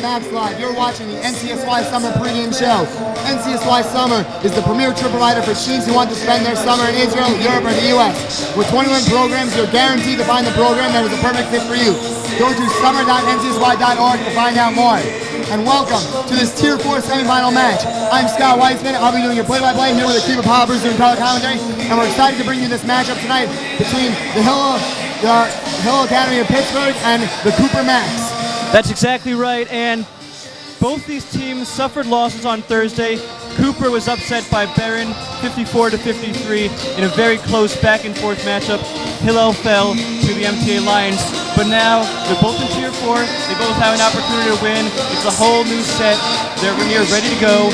Max Live. You're watching the NCSY Summer pregame show. NCSY Summer is the premier trip provider for teens who want to spend their summer in Israel, Europe, or the U.S. With 21 programs, you're guaranteed to find the program that is a perfect fit for you. Go to summer.ncsy.org to find out more. And welcome to this Tier 4 semifinal match. I'm Scott Weissman. I'll be doing your play-by-play here with a team of Hoppers doing color commentary. And we're excited to bring you this matchup tonight between the Hillel Academy of Pittsburgh and the Cooper Max. That's exactly right, and both these teams suffered losses on Thursday. Cooper was upset by Barron 54-53 in a very close back-and-forth matchup. Hillel fell to the MTA Lions, but now they're both in Tier 4. They both have an opportunity to win. It's a whole new set. They're here ready to go.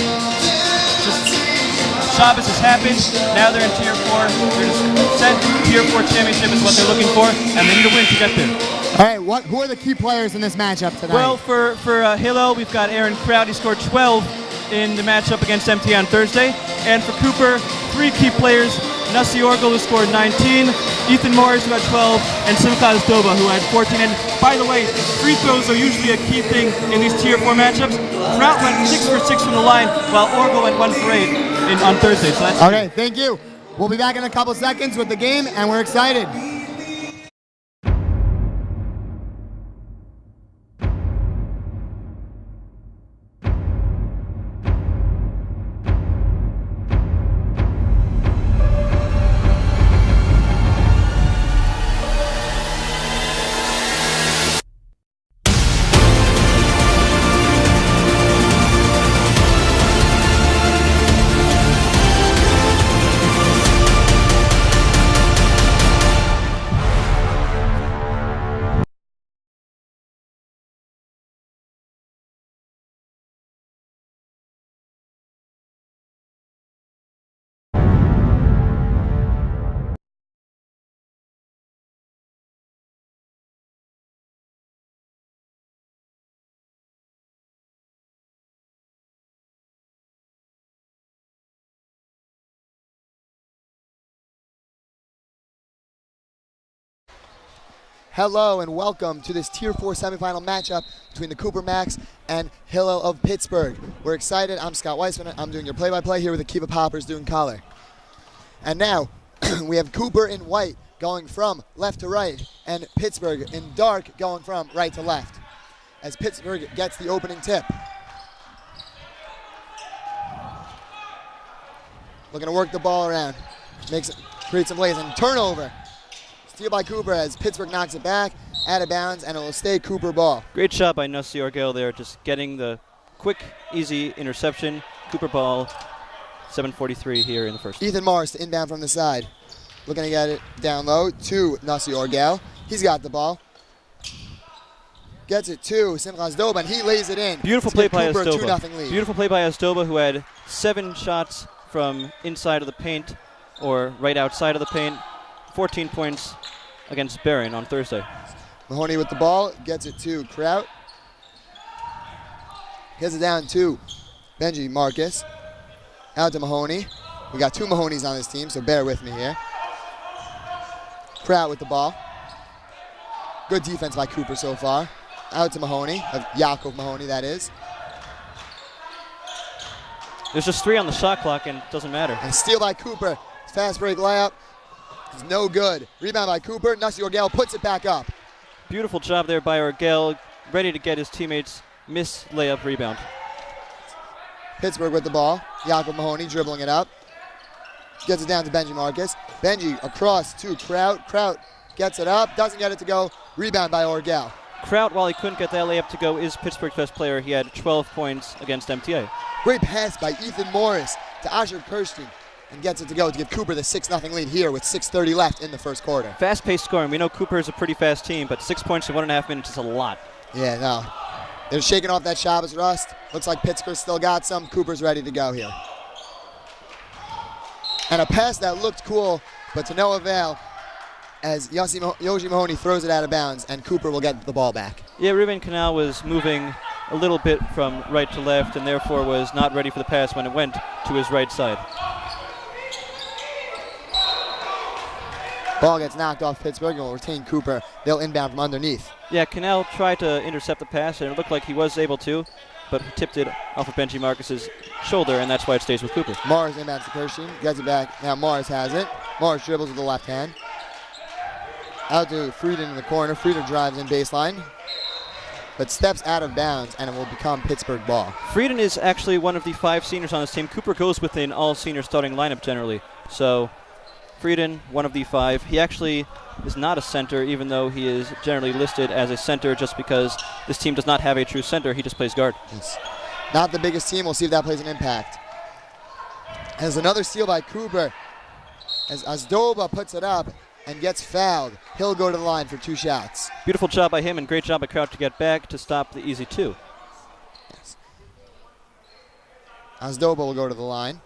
Shabbos has happened. Now they're in Tier 4. They're just set. Tier 4 championship is what they're looking for, and they need a win to get there. All right, who are the key players in this matchup tonight? Well, for Hillel, we've got Aaron Kraut. He scored 12 in the matchup against MTA on Thursday. And for Cooper, 3 key players. Nussi Orgel, who scored 19, Ethan Morris, who had 12, and Simcha Zdova, who had 14. And by the way, free throws are usually a key thing in these Tier 4 matchups. Kraut went 6 for 6 from the line, while Orgel went 1 for 8 on Thursday. So that's okay, thank you. We'll be back in a couple seconds with the game, and we're excited. Hello and welcome to this Tier 4 semifinal matchup between the Cooper Max and Hillel of Pittsburgh. We're excited. I'm Scott Weissman. I'm doing your play-by-play here with the Yeshiva Poppers doing color. And now we have Cooper in white going from left to right and Pittsburgh in dark going from right to left as Pittsburgh gets the opening tip. Looking to work the ball around. Create some plays and turnover. Steal by Cooper as Pittsburgh knocks it back, out of bounds, and it will stay Cooper ball. Great shot by Nussi Orgel there, just getting the quick, easy interception. Cooper ball, 7:43 here in the first. Ethan Morris to inbound from the side. Looking to get it down low to Nussi Orgel. He's got the ball. Gets it to Simcha Zdova, and he lays it in. Beautiful play by Cooper Zdova. 2-0 lead. Beautiful play by Zdova, who had 7 shots from inside of the paint or right outside of the paint. 14 points against Barron on Thursday. Mahoney with the ball, gets it to Kraut. Gets it down to Benji Marcus. Out to Mahoney. We got 2 Mahoneys on this team, so bear with me here. Kraut with the ball. Good defense by Cooper so far. Out to Mahoney, of Yaakov Mahoney, that is. There's just 3 on the shot clock, and it doesn't matter. And steal by Cooper. Fast break layup. It's no good. Rebound by Cooper. Nussi Orgel puts it back up. Beautiful job there by Orgel, ready to get his teammates' miss layup rebound. Pittsburgh with the ball. Yaakov Mahoney dribbling it up. Gets it down to Benji Marcus. Benji across to Kraut. Kraut gets it up. Doesn't get it to go. Rebound by Orgel. Kraut, while he couldn't get that layup to go, is Pittsburgh's best player. He had 12 points against MTA. Great pass by Ethan Morris to Asher Kirsten. And gets it to go to give Cooper the 6-0 lead here with 6:30 left in the first quarter. Fast-paced scoring. We know Cooper is a pretty fast team, but 6 points in 1.5 minutes is a lot. Yeah, no. They're shaking off that Shabbos rust. Looks like Pittsburgh still got some. Cooper's ready to go here. And a pass that looked cool, but to no avail as Yoshi Mahoney throws it out of bounds, and Cooper will get the ball back. Yeah, Ruben Canal was moving a little bit from right to left and therefore was not ready for the pass when it went to his right side. Ball gets knocked off Pittsburgh and will retain Cooper. They'll inbound from underneath. Yeah, Canal tried to intercept the pass, and it looked like he was able to, but he tipped it off of Benji Marcus's shoulder, and that's why it stays with Cooper. Morris inbounds to Kirschin, gets it back. Now Morris has it. Morris dribbles with the left hand. Out to Frieden in the corner. Frieden drives in baseline, but steps out of bounds, and it will become Pittsburgh ball. Frieden is actually one of the 5 seniors on this team. Cooper goes with an all-senior starting lineup generally. So Frieden, one of the 5. He actually is not a center, even though he is generally listed as a center just because this team does not have a true center. He just plays guard. Yes. Not the biggest team. We'll see if that plays an impact. As another steal by Cooper, as Azdoba puts it up and gets fouled, he'll go to the line for 2 shots. Beautiful job by him and great job by Kraut to get back to stop the easy 2. Yes. Azdoba will go to the line.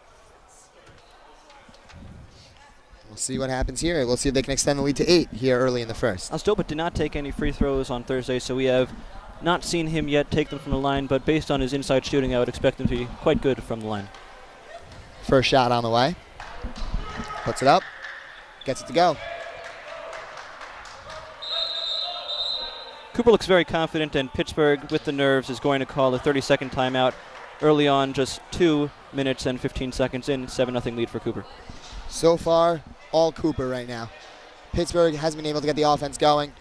We'll see what happens here. We'll see if they can extend the lead to 8 here early in the first. Azdoba did not take any free throws on Thursday, so we have not seen him yet take them from the line, but based on his inside shooting, I would expect him to be quite good from the line. First shot on the way. Puts it up. Gets it to go. Cooper looks very confident, and Pittsburgh, with the nerves, is going to call a 30-second timeout early on, just 2 minutes and 15 seconds in, 7-0 lead for Cooper. So far, all Cooper right now. Pittsburgh hasn't been able to get the offense going.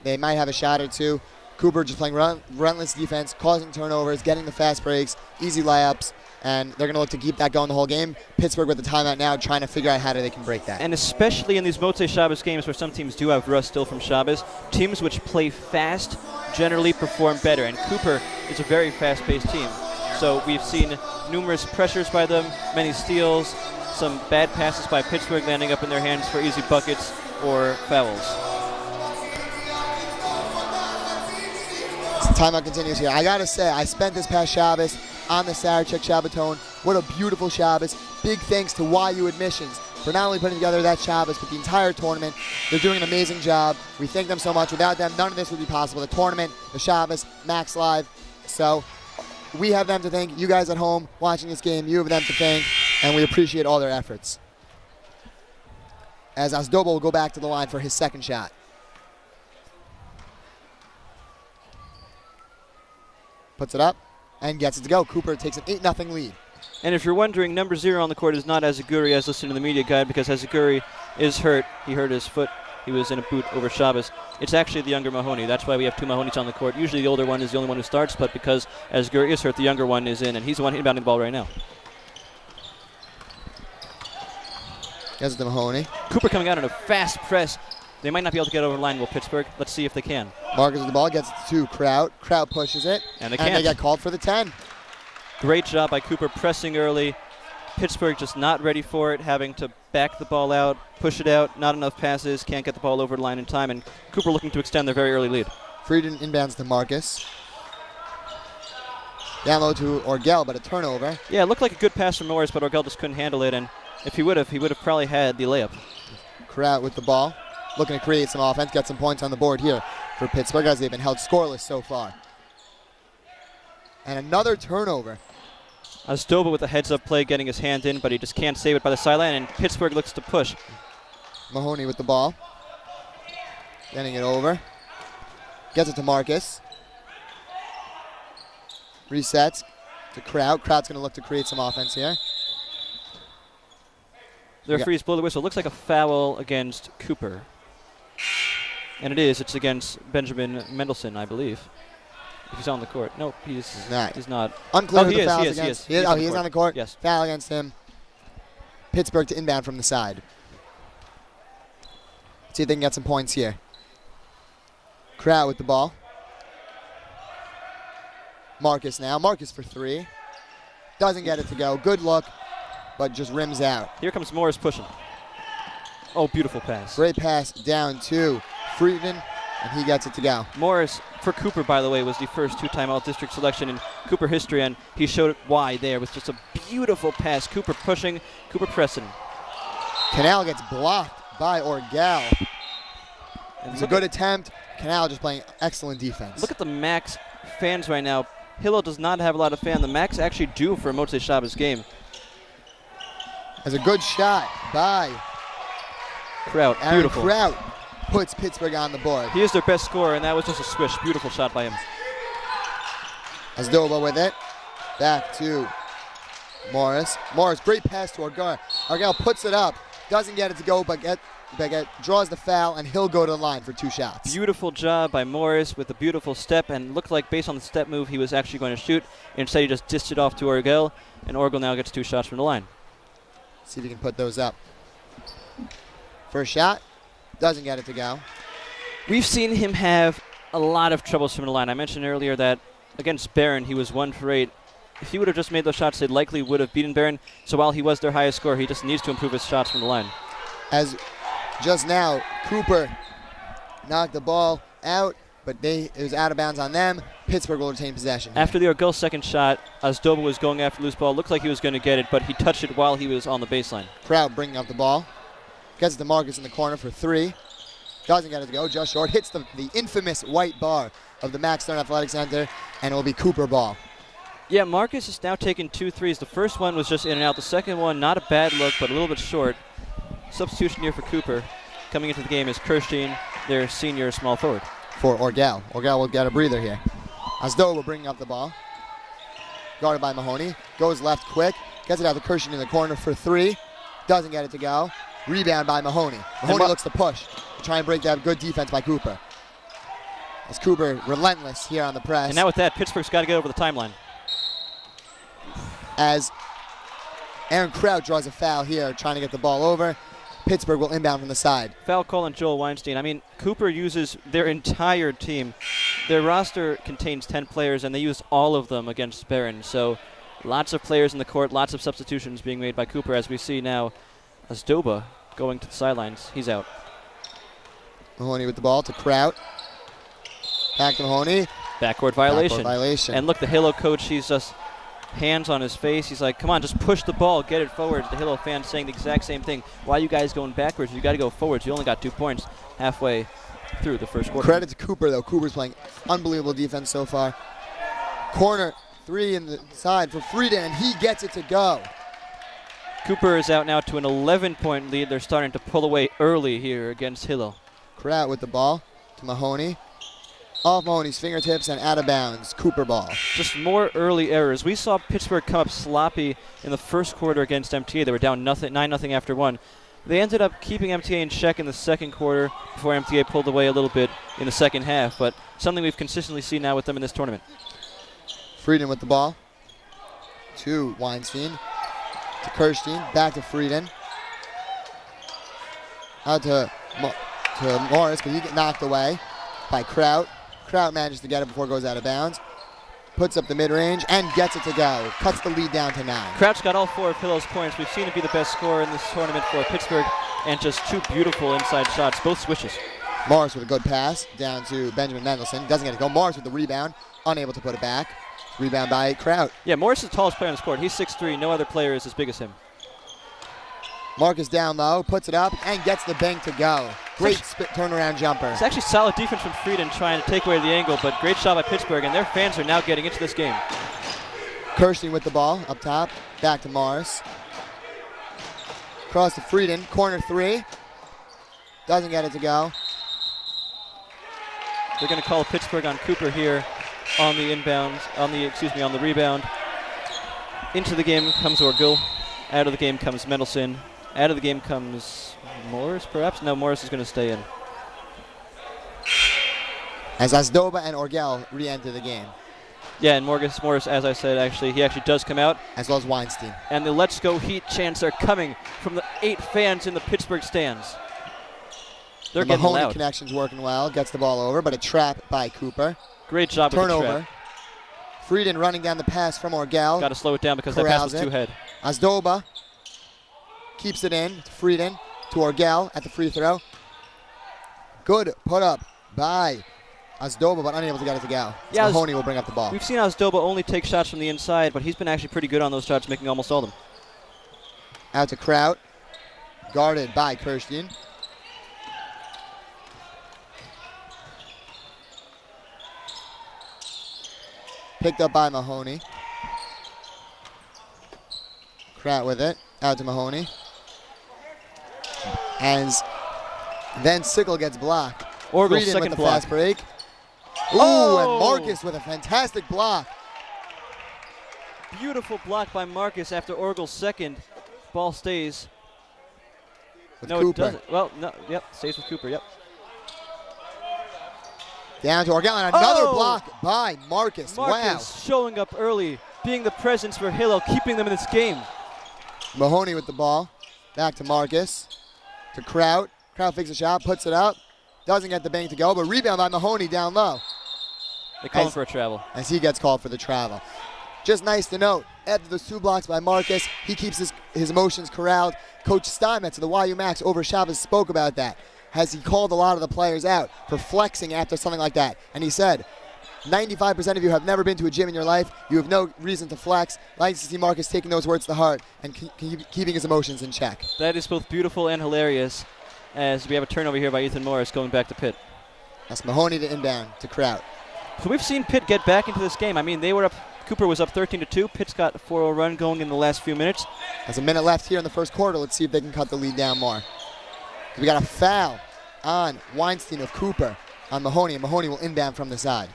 They might have a shot or 2. Cooper just playing relentless defense, causing turnovers, getting the fast breaks, easy layups, and they're going to look to keep that going the whole game. Pittsburgh with the timeout now, trying to figure out how they can break that. And especially in these Motzei Shabbos games where some teams do have rust still from Shabbos, teams which play fast generally perform better, and Cooper is a very fast-paced team. So we've seen numerous pressures by them, many steals, some bad passes by Pittsburgh landing up in their hands for easy buckets or fouls. Timeout continues here. I gotta say, I spent this past Shabbos on the Sarachek Shabbaton. What a beautiful Shabbos. Big thanks to YU Admissions for not only putting together that Shabbos, but the entire tournament. They're doing an amazing job. We thank them so much. Without them, none of this would be possible. The tournament, the Shabbos, Max Live. So we have them to thank. You guys at home watching this game, you have them to thank, and we appreciate all their efforts. As Azdoba will go back to the line for his second shot. Puts it up and gets it to go. Cooper takes an 8-0 lead. And if you're wondering, number 0 on the court is not Azaguri, as listed in the media guide, because Azaguri is hurt. He hurt his foot. He was in a boot over Shabbos. It's actually the younger Mahoney. That's why we have 2 Mahoneys on the court. Usually the older one is the only one who starts, but because Azaguri is hurt, the younger one is in, and he's the one inbounding the ball right now. Gets it to Mahoney. Cooper coming out in a fast press. They might not be able to get over the line, will Pittsburgh. Let's see if they can. Marcus with the ball, gets it to Kraut. Kraut pushes it, and they get called for the 10. Great job by Cooper pressing early. Pittsburgh just not ready for it, having to back the ball out, push it out, not enough passes, can't get the ball over the line in time, and Cooper looking to extend their very early lead. Frieden inbounds to Marcus. Down low to Orgel, but a turnover. Yeah, it looked like a good pass from Morris, but Orgel just couldn't handle it, and if he would have probably had the layup. Kraut with the ball, looking to create some offense, get some points on the board here for Pittsburgh as they've been held scoreless so far. And another turnover. Azdoba with a heads-up play, getting his hand in, but he just can't save it by the sideline, and Pittsburgh looks to push. Mahoney with the ball, getting it over. Gets it to Marcus. Resets to Kraut. Kraut's going to look to create some offense here. The referees blow the whistle. Looks like a foul against Cooper. And it is. It's against Benjamin Mendelsohn, I believe. If he's on the court. Nope, he's not. Unclear who the fouls against. He is on the court. Yes. Foul against him. Pittsburgh to inbound from the side. Let's see if they can get some points here. Kraut with the ball. Marcus now. Marcus for 3. Doesn't get it to go. Good look, but just rims out. Here comes Morris pushing. Oh, beautiful pass. Great pass down to Frieden, and he gets it to go. Morris, for Cooper, by the way, was the first 2-time All-District selection in Cooper history, and he showed why there with just a beautiful pass. Cooper pushing, Cooper pressing. Canal gets blocked by Orgel. It's a good attempt. Canal just playing excellent defense. Look at the Max fans right now. Hillel does not have a lot of fans. The Max actually do for a Motzei Shabbos game. As a good shot by Kraut. Aaron Beautiful. Kraut. puts Pittsburgh on the board. He is their best scorer, and that was just a swish. Beautiful shot by him. Azdoba with it. Back to Morris. Morris, great pass to Orgel. Orgel puts it up. Doesn't get it to go, but draws the foul, and he'll go to the line for 2 shots. Beautiful job by Morris with a beautiful step, and looked like based on the step move he was actually going to shoot. Instead, he just dished it off to Orgel, and Orgel now gets 2 shots from the line. See if he can put those up. First shot. Doesn't get it to go. We've seen him have a lot of troubles from the line. I mentioned earlier that against Barron, he was 1 for 8. If he would have just made those shots, they likely would have beaten Barron. So while he was their highest scorer, he just needs to improve his shots from the line. As just now, Cooper knocked the ball out, but it was out of bounds on them. Pittsburgh will retain possession. After the Orgel second shot, Azdoba was going after the loose ball. Looked like he was going to get it, but he touched it while he was on the baseline. Crowd bringing up the ball. Gets it to Marcus in the corner for 3. Doesn't get it to go, just short. Hits the infamous white bar of the Max Stern Athletic Center, and it will be Cooper ball. Yeah, Marcus is now taking 2 threes. The first one was just in and out. The second one, not a bad look, but a little bit short. Substitution here for Cooper. Coming into the game is Kirstein, their senior small forward. For Orgel. Orgel will get a breather here. Azdoba bringing up the ball. Guarded by Mahoney. Goes left quick. Gets it out to Kirstein in the corner for 3. Doesn't get it to go. Rebound by Mahoney. Mahoney looks to push to try and break that good defense by Cooper. As Cooper relentless here on the press. And now with that, Pittsburgh's got to get over the timeline. As Aaron Kraut draws a foul here, trying to get the ball over. Pittsburgh will inbound from the side. Foul call on Joel Weinstein. I mean, Cooper uses their entire team. Their roster contains 10 players, and they use all of them against Barron. So lots of players in the court, lots of substitutions being made by Cooper, as we see now Azdoba going to the sidelines. He's out. Mahoney with the ball to Kraut. Back to Mahoney. Backcourt violation. Backcourt violation. And look, the Hillel coach, he's just hands on his face. He's like, come on, just push the ball, get it forward. The Hillel fans saying the exact same thing. Why are you guys going backwards? You got to go forwards. You only got 2 points halfway through the first quarter. Credit to Cooper, though. Cooper's playing unbelievable defense so far. Corner 3 in the side for Frieden, and he gets it to go. Cooper is out now to an 11-point lead. They're starting to pull away early here against Hillel. Kraut with the ball to Mahoney. Off Mahoney's fingertips and out of bounds. Cooper ball. Just more early errors. We saw Pittsburgh come up sloppy in the first quarter against MTA. They were down 9-0 after 1. They ended up keeping MTA in check in the second quarter before MTA pulled away a little bit in the second half, but something we've consistently seen now with them in this tournament. Frieden with the ball to Weinstein. To Kirstein. Back to Frieden. Out to Morris, but he get knocked away by Kraut. Kraut manages to get it before it goes out of bounds. Puts up the mid-range and gets it to go. Cuts the lead down to 9. Kraut's got all 4 of Hillel's points. We've seen him be the best scorer in this tournament for Pittsburgh, and just 2 beautiful inside shots, both swishes. Morris with a good pass down to Benjamin Mendelsohn. Doesn't get it go. Morris with the rebound. Unable to put it back. Rebound by Kraut. Yeah, Morris is the tallest player on the court. He's 6'3". No other player is as big as him. Marcus down low, puts it up, and gets the bank to go. Great turnaround jumper. It's actually solid defense from Frieden trying to take away the angle, but great shot by Pittsburgh, and their fans are now getting into this game. Kirstein with the ball up top. Back to Morris. Cross to Frieden. Corner 3. Doesn't get it to go. They're going to call Pittsburgh on Cooper here on the inbound, on the rebound. Into the game comes Orgel. Out of the game comes Mendelsohn. Out of the game comes Morris, perhaps? No, Morris is going to stay in. As Azdoba and Orgel re-enter the game. Yeah, and Morris, as I said, he actually does come out. As well as Weinstein. And the Let's Go Heat chants are coming from the 8 fans in the Pittsburgh stands. They're getting loud. Mahoney connection's working well. Gets the ball over, but a trap by Cooper. Great job with the trap. Frieden running down the pass from Orgel. Got to slow it down because that pass was too head. Azdoba keeps it in to Frieden, to Orgel at the free throw. Good put up by Azdoba, but unable to get it to go. Yeah, Mahoney will bring up the ball. We've seen Azdoba only take shots from the inside, but he's been actually pretty good on those shots, making almost all of them. Out to Kraut, guarded by Kirstein. Picked up by Mahoney. Kraut with it. Out to Mahoney. As Then Sickle gets blocked. Orgel's Frieden second with the block. fast break. Ooh, Oh! and Marcus with a fantastic block. Beautiful block by Marcus after Orgel's second. Ball stays. With No, Cooper. it doesn't. Well, no, yep, stays with Cooper, yep. Down to Orgel, and another Oh! block by Marcus. Marcus showing up early, being the presence for Hillel, keeping them in this game. Wow. Mahoney with the ball. Back to Marcus. To Kraut. Kraut fakes a shot, puts it up. Doesn't get the bank to go, but rebound by Mahoney down low. They call him for a travel. As he gets called for the travel. Just nice to note, after those 2 blocks by Marcus, he keeps his emotions corralled. Coach Steinmetz of the YU Max over Shabbos spoke about that. Has he called a lot of the players out for flexing after something like that. And he said, 95% of you have never been to a gym in your life. You have no reason to flex. Likes to see Marcus taking those words to heart and keeping his emotions in check. That is both beautiful and hilarious as we have a turnover here by Ethan Morris going back to Pitt. That's Mahoney to inbound to Kraut. So we've seen Pitt get back into this game. I mean, they were up, Cooper was up 13-2. Pitt's got a 4-0 run going in the last few minutes. There's a minute left here in the first quarter. Let's see if they can cut the lead down more. We got a foul on Weinstein of Cooper on Mahoney, and Mahoney will inbound from the side.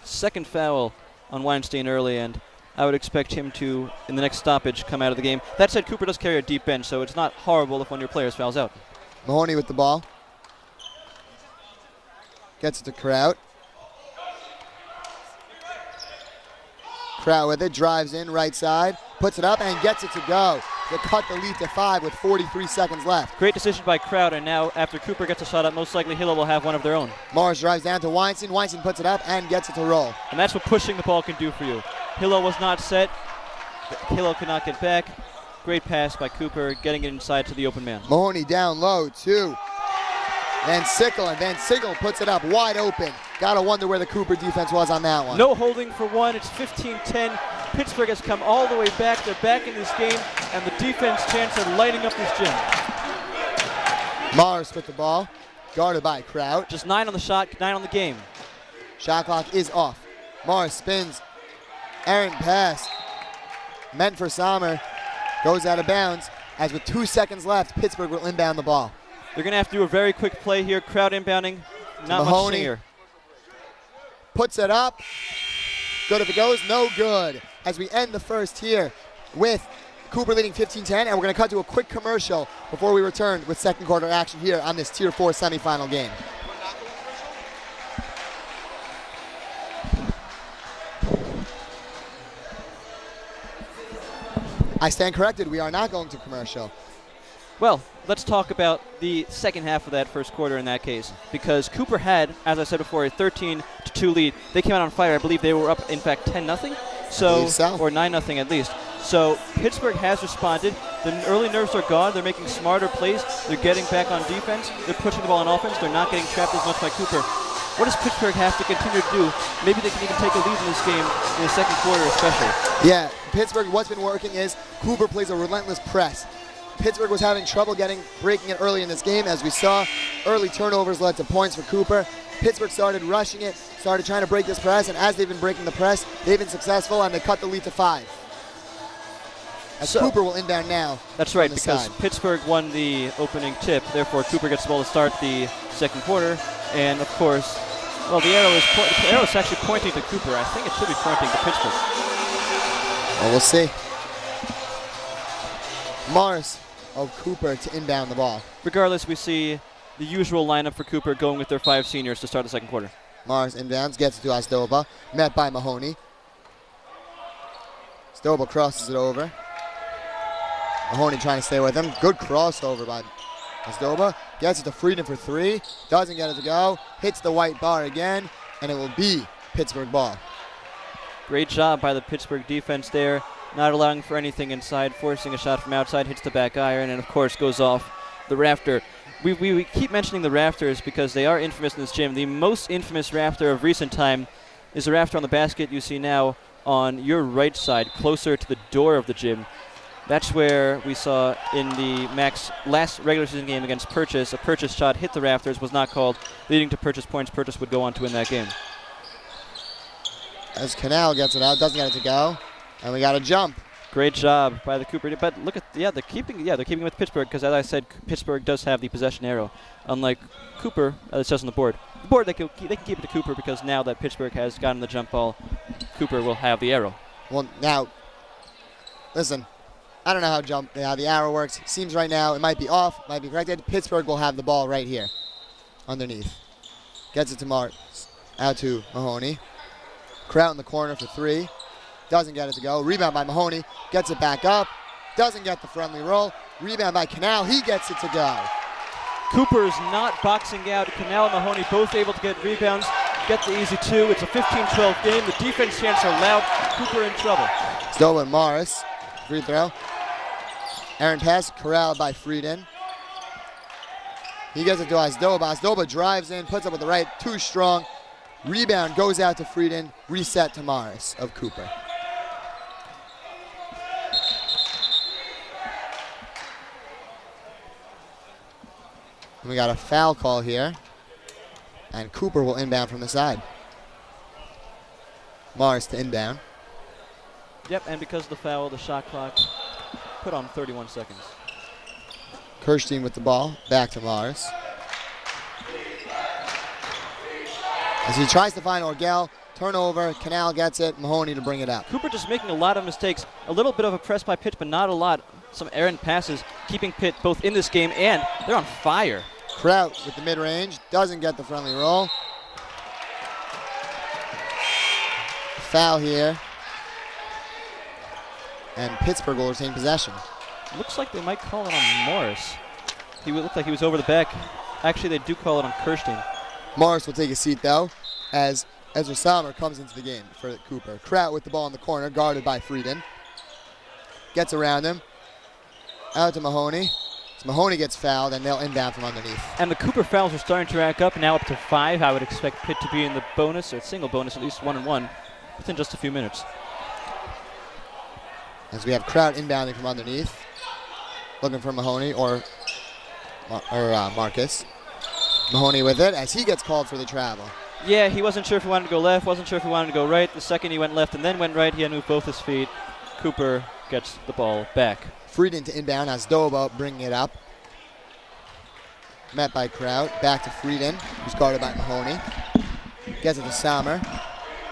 Second foul on Weinstein early, and I would expect him to, in the next stoppage, come out of the game. That said, Cooper does carry a deep bench, so it's not horrible if one of your players fouls out. Mahoney with the ball. Gets it to Kraut. Kraut with it, drives in, right side, puts it up, and gets it to go. To cut the lead to 5 with 43 seconds left. Great decision by Kraut, and now after Cooper gets a shot up, most likely Hillel will have one of their own. Morris drives down to Weinstein. Weinstein puts it up and gets it to roll. And that's what pushing the ball can do for you. Hillel was not set. Hillel could not get back. Great pass by Cooper, getting it inside to the open man. Mahoney down low, 2. Van Sickle, and Van Sickle puts it up wide open. Gotta wonder where the Cooper defense was on that one. No holding for one. It's 15-10. Pittsburgh has come all the way back. They're back in this game, and the defense chants are lighting up this gym. Morris with the ball, guarded by Kraut. Just 9 on the shot, 9 on the game. Shot clock is off. Morris spins. Errant pass. Meant for Sommer. Goes out of bounds. As with 2 seconds left, Pittsburgh will inbound the ball. They're going to have to do a very quick play here. Kraut inbounding. Not much Mahoney singer. Puts it up. Good if it goes. No good. As we end the first here with Cooper leading 15-10, and we're going to cut to a quick commercial before we return with second quarter action here on this Tier 4 semifinal game. I stand corrected. We are not going to commercial. Well, let's talk about the second half of that first quarter in that case, because Cooper had, as I said before, a 13-2 lead. They came out on fire. I believe they were up, in fact, 10-0, or 9-0 at least. So Pittsburgh has responded. The early nerves are gone. They're making smarter plays. They're getting back on defense. They're pushing the ball on offense. They're not getting trapped as much by Cooper. What does Pittsburgh have to continue to do? Maybe they can even take a lead in this game in the second quarter especially. Yeah, Pittsburgh, what's been working is Cooper plays a relentless press. Pittsburgh was having trouble breaking it early in this game. As we saw, early turnovers led to points for Cooper. Pittsburgh started rushing it, started trying to break this press, and as they've been breaking the press, they've been successful, and they cut the lead to 5. As Cooper will inbound now. That's right, because Pittsburgh won the opening tip. Therefore, Cooper gets the ball to start the second quarter. And, of course, well, the arrow is actually pointing to Cooper. I think it should be pointing to Pittsburgh. Well, we'll see. Morris of Cooper to inbound the ball. Regardless, we see the usual lineup for Cooper going with their 5 seniors to start the second quarter. Morris inbounds, gets it to Asdoba, met by Mahoney. Asdoba crosses it over. Mahoney trying to stay with him. Good crossover by Asdoba. Gets it to Frieden for 3. Doesn't get it to go. Hits the white bar again, and it will be Pittsburgh ball. Great job by the Pittsburgh defense there. Not allowing for anything inside, forcing a shot from outside, hits the back iron, and of course goes off the rafter. We keep mentioning the rafters because they are infamous in this gym. The most infamous rafter of recent time is the rafter on the basket you see now on your right side, closer to the door of the gym. That's where we saw in the Max last regular season game against Purchase, a Purchase shot hit the rafters, was not called, leading to Purchase points. Purchase would go on to win that game. As Canal gets it out, doesn't get it to go. And we got a jump. Great job by the Cooper. But look at they're keeping with Pittsburgh because, as I said, Pittsburgh does have the possession arrow, unlike Cooper. It's just on the board. The board they can keep it to Cooper because now that Pittsburgh has gotten the jump ball, Cooper will have the arrow. Well, now, listen, I don't know how the arrow works. Seems right now it might be off, might be corrected. Pittsburgh will have the ball right here, underneath. Gets it to out to Mahoney. Kraut in the corner for 3. Doesn't get it to go. Rebound by Mahoney. Gets it back up. Doesn't get the friendly roll. Rebound by Canal. He gets it to go. Cooper's not boxing out. Canal and Mahoney both able to get rebounds. Get the easy 2. It's a 15-12 game. The defense chants are loud. Cooper in trouble. Stoba and Morris. Free throw. Aaron pass. Corralled by Frieden. He gets it to Asdoba. Asdoba drives in. Puts up with the right. Too strong. Rebound goes out to Frieden. Reset to Morris of Cooper. We got a foul call here, and Cooper will inbound from the side. Morris to inbound. Yep, and because of the foul, the shot clock put on 31 seconds. Kirstein with the ball, back to Morris. As he tries to find Orgel, turnover, Canal gets it, Mahoney to bring it up. Cooper just making a lot of mistakes. A little bit of a press by Pitt, but not a lot. Some errant passes, keeping Pitt both in this game and they're on fire. Kraut with the mid-range, doesn't get the friendly roll. Foul here. And Pittsburgh will retain possession. Looks like they might call it on Morris. He looked like he was over the back. Actually, they do call it on Kirstein. Morris will take a seat, though, as Ezra Sommer comes into the game for Cooper. Kraut with the ball in the corner, guarded by Frieden. Gets around him. Out to Mahoney. So Mahoney gets fouled, and they'll inbound from underneath. And the Cooper fouls are starting to rack up, now up to 5. I would expect Pitt to be in the bonus, or single bonus, at least 1-1, within just a few minutes. As we have Kraut inbounding from underneath, looking for Mahoney or Marcus. Mahoney with it as he gets called for the travel. Yeah, he wasn't sure if he wanted to go left, wasn't sure if he wanted to go right. The second he went left and then went right, he had to move both his feet. Cooper gets the ball back. Frieden to inbound as Doba bringing it up. Met by Kraut. Back to Frieden, who's guarded by Mahoney. Gets it to Sommer.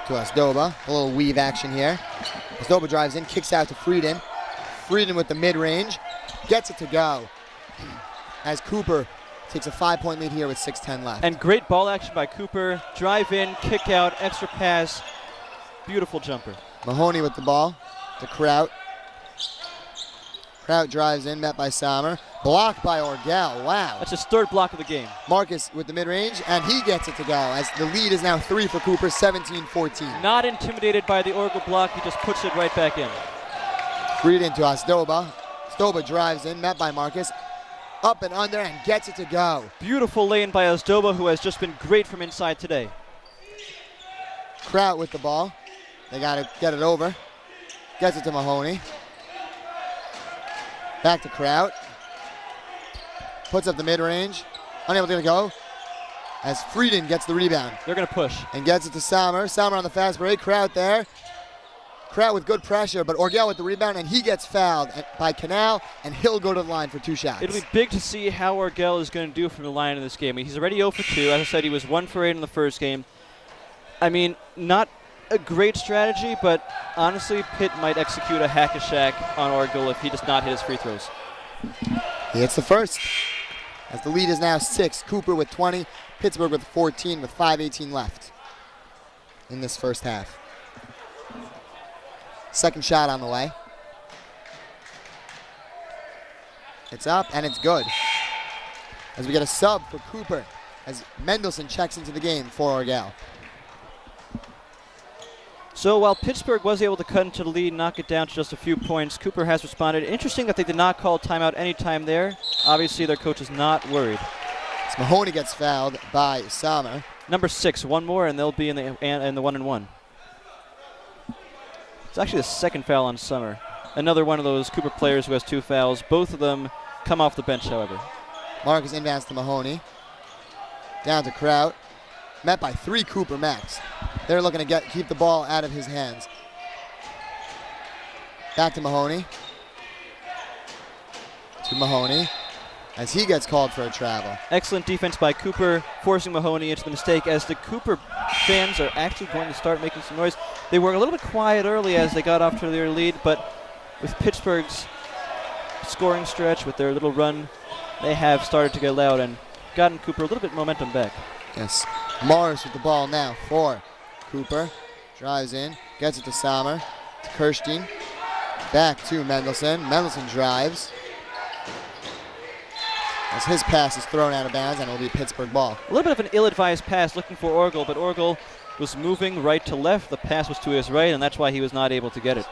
To Asdoba. A little weave action here. Asdoba drives in, kicks out to Frieden. Frieden with the mid-range. Gets it to go. As Cooper takes a 5-point lead here with 6:10 left. And great ball action by Cooper. Drive in, kick out, extra pass. Beautiful jumper. Mahoney with the ball to Kraut. Kraut drives in, met by Sommer. Blocked by Orgel. Wow. That's his 3rd block of the game. Marcus with the mid-range, and he gets it to go as the lead is now 3 for Cooper, 17-14. Not intimidated by the Orgel block. He just puts it right back in. Frieden to Asdoba. Asdoba drives in, met by Marcus. Up and under, and gets it to go. Beautiful lane by Asdoba, who has just been great from inside today. Kraut with the ball. They got to get it over. Gets it to Mahoney. Back to Kraut. Puts up the mid-range. Unable to get it go. As Frieden gets the rebound. They're going to push. And gets it to Sommer. Sommer on the fast break. Kraut there. Kraut with good pressure, but Orgel with the rebound, and he gets fouled by Canal, and he'll go to the line for 2 shots. It'll be big to see how Orgel is going to do from the line in this game. He's already 0 for 2. As I said, he was 1 for 8 in the first game. I mean, not a great strategy, but honestly, Pitt might execute a hack-a-shack on Orgel if he does not hit his free throws. He hits the first. As the lead is now 6. Cooper with 20. Pittsburgh with 14 with 5:18 left in this first half. Second shot on the way. It's up, and it's good. As we get a sub for Cooper, as Mendelson checks into the game for Orgel. So while Pittsburgh was able to cut into the lead and knock it down to just a few points, Cooper has responded. Interesting that they did not call timeout any time there. Obviously, their coach is not worried. As Mahoney gets fouled by Sommer. Number 6, 1 more, and they'll be in the 1-and-1. It's actually the 2nd foul on Sommer. Another one of those Cooper players who has 2 fouls. Both of them come off the bench, however. Marcus inbounds to Mahoney. Down to Kraut. Met by 3 Cooper max. They're looking to keep the ball out of his hands. Back to Mahoney. To Mahoney as he gets called for a travel. Excellent defense by Cooper, forcing Mahoney into the mistake as the Cooper fans are actually going to start making some noise. They were a little bit quiet early as they got off to their lead, but with Pittsburgh's scoring stretch, with their little run, they have started to get loud and gotten Cooper a little bit momentum back. Yes. Morris with the ball now for Cooper. Drives in, gets it to Sommer, to Kirstein. Back to Mendelson. Mendelson drives. As his pass is thrown out of bounds, and it will be a Pittsburgh ball. A little bit of an ill-advised pass looking for Orgel, but Orgel was moving right to left. The pass was to his right, and that's why he was not able to get it.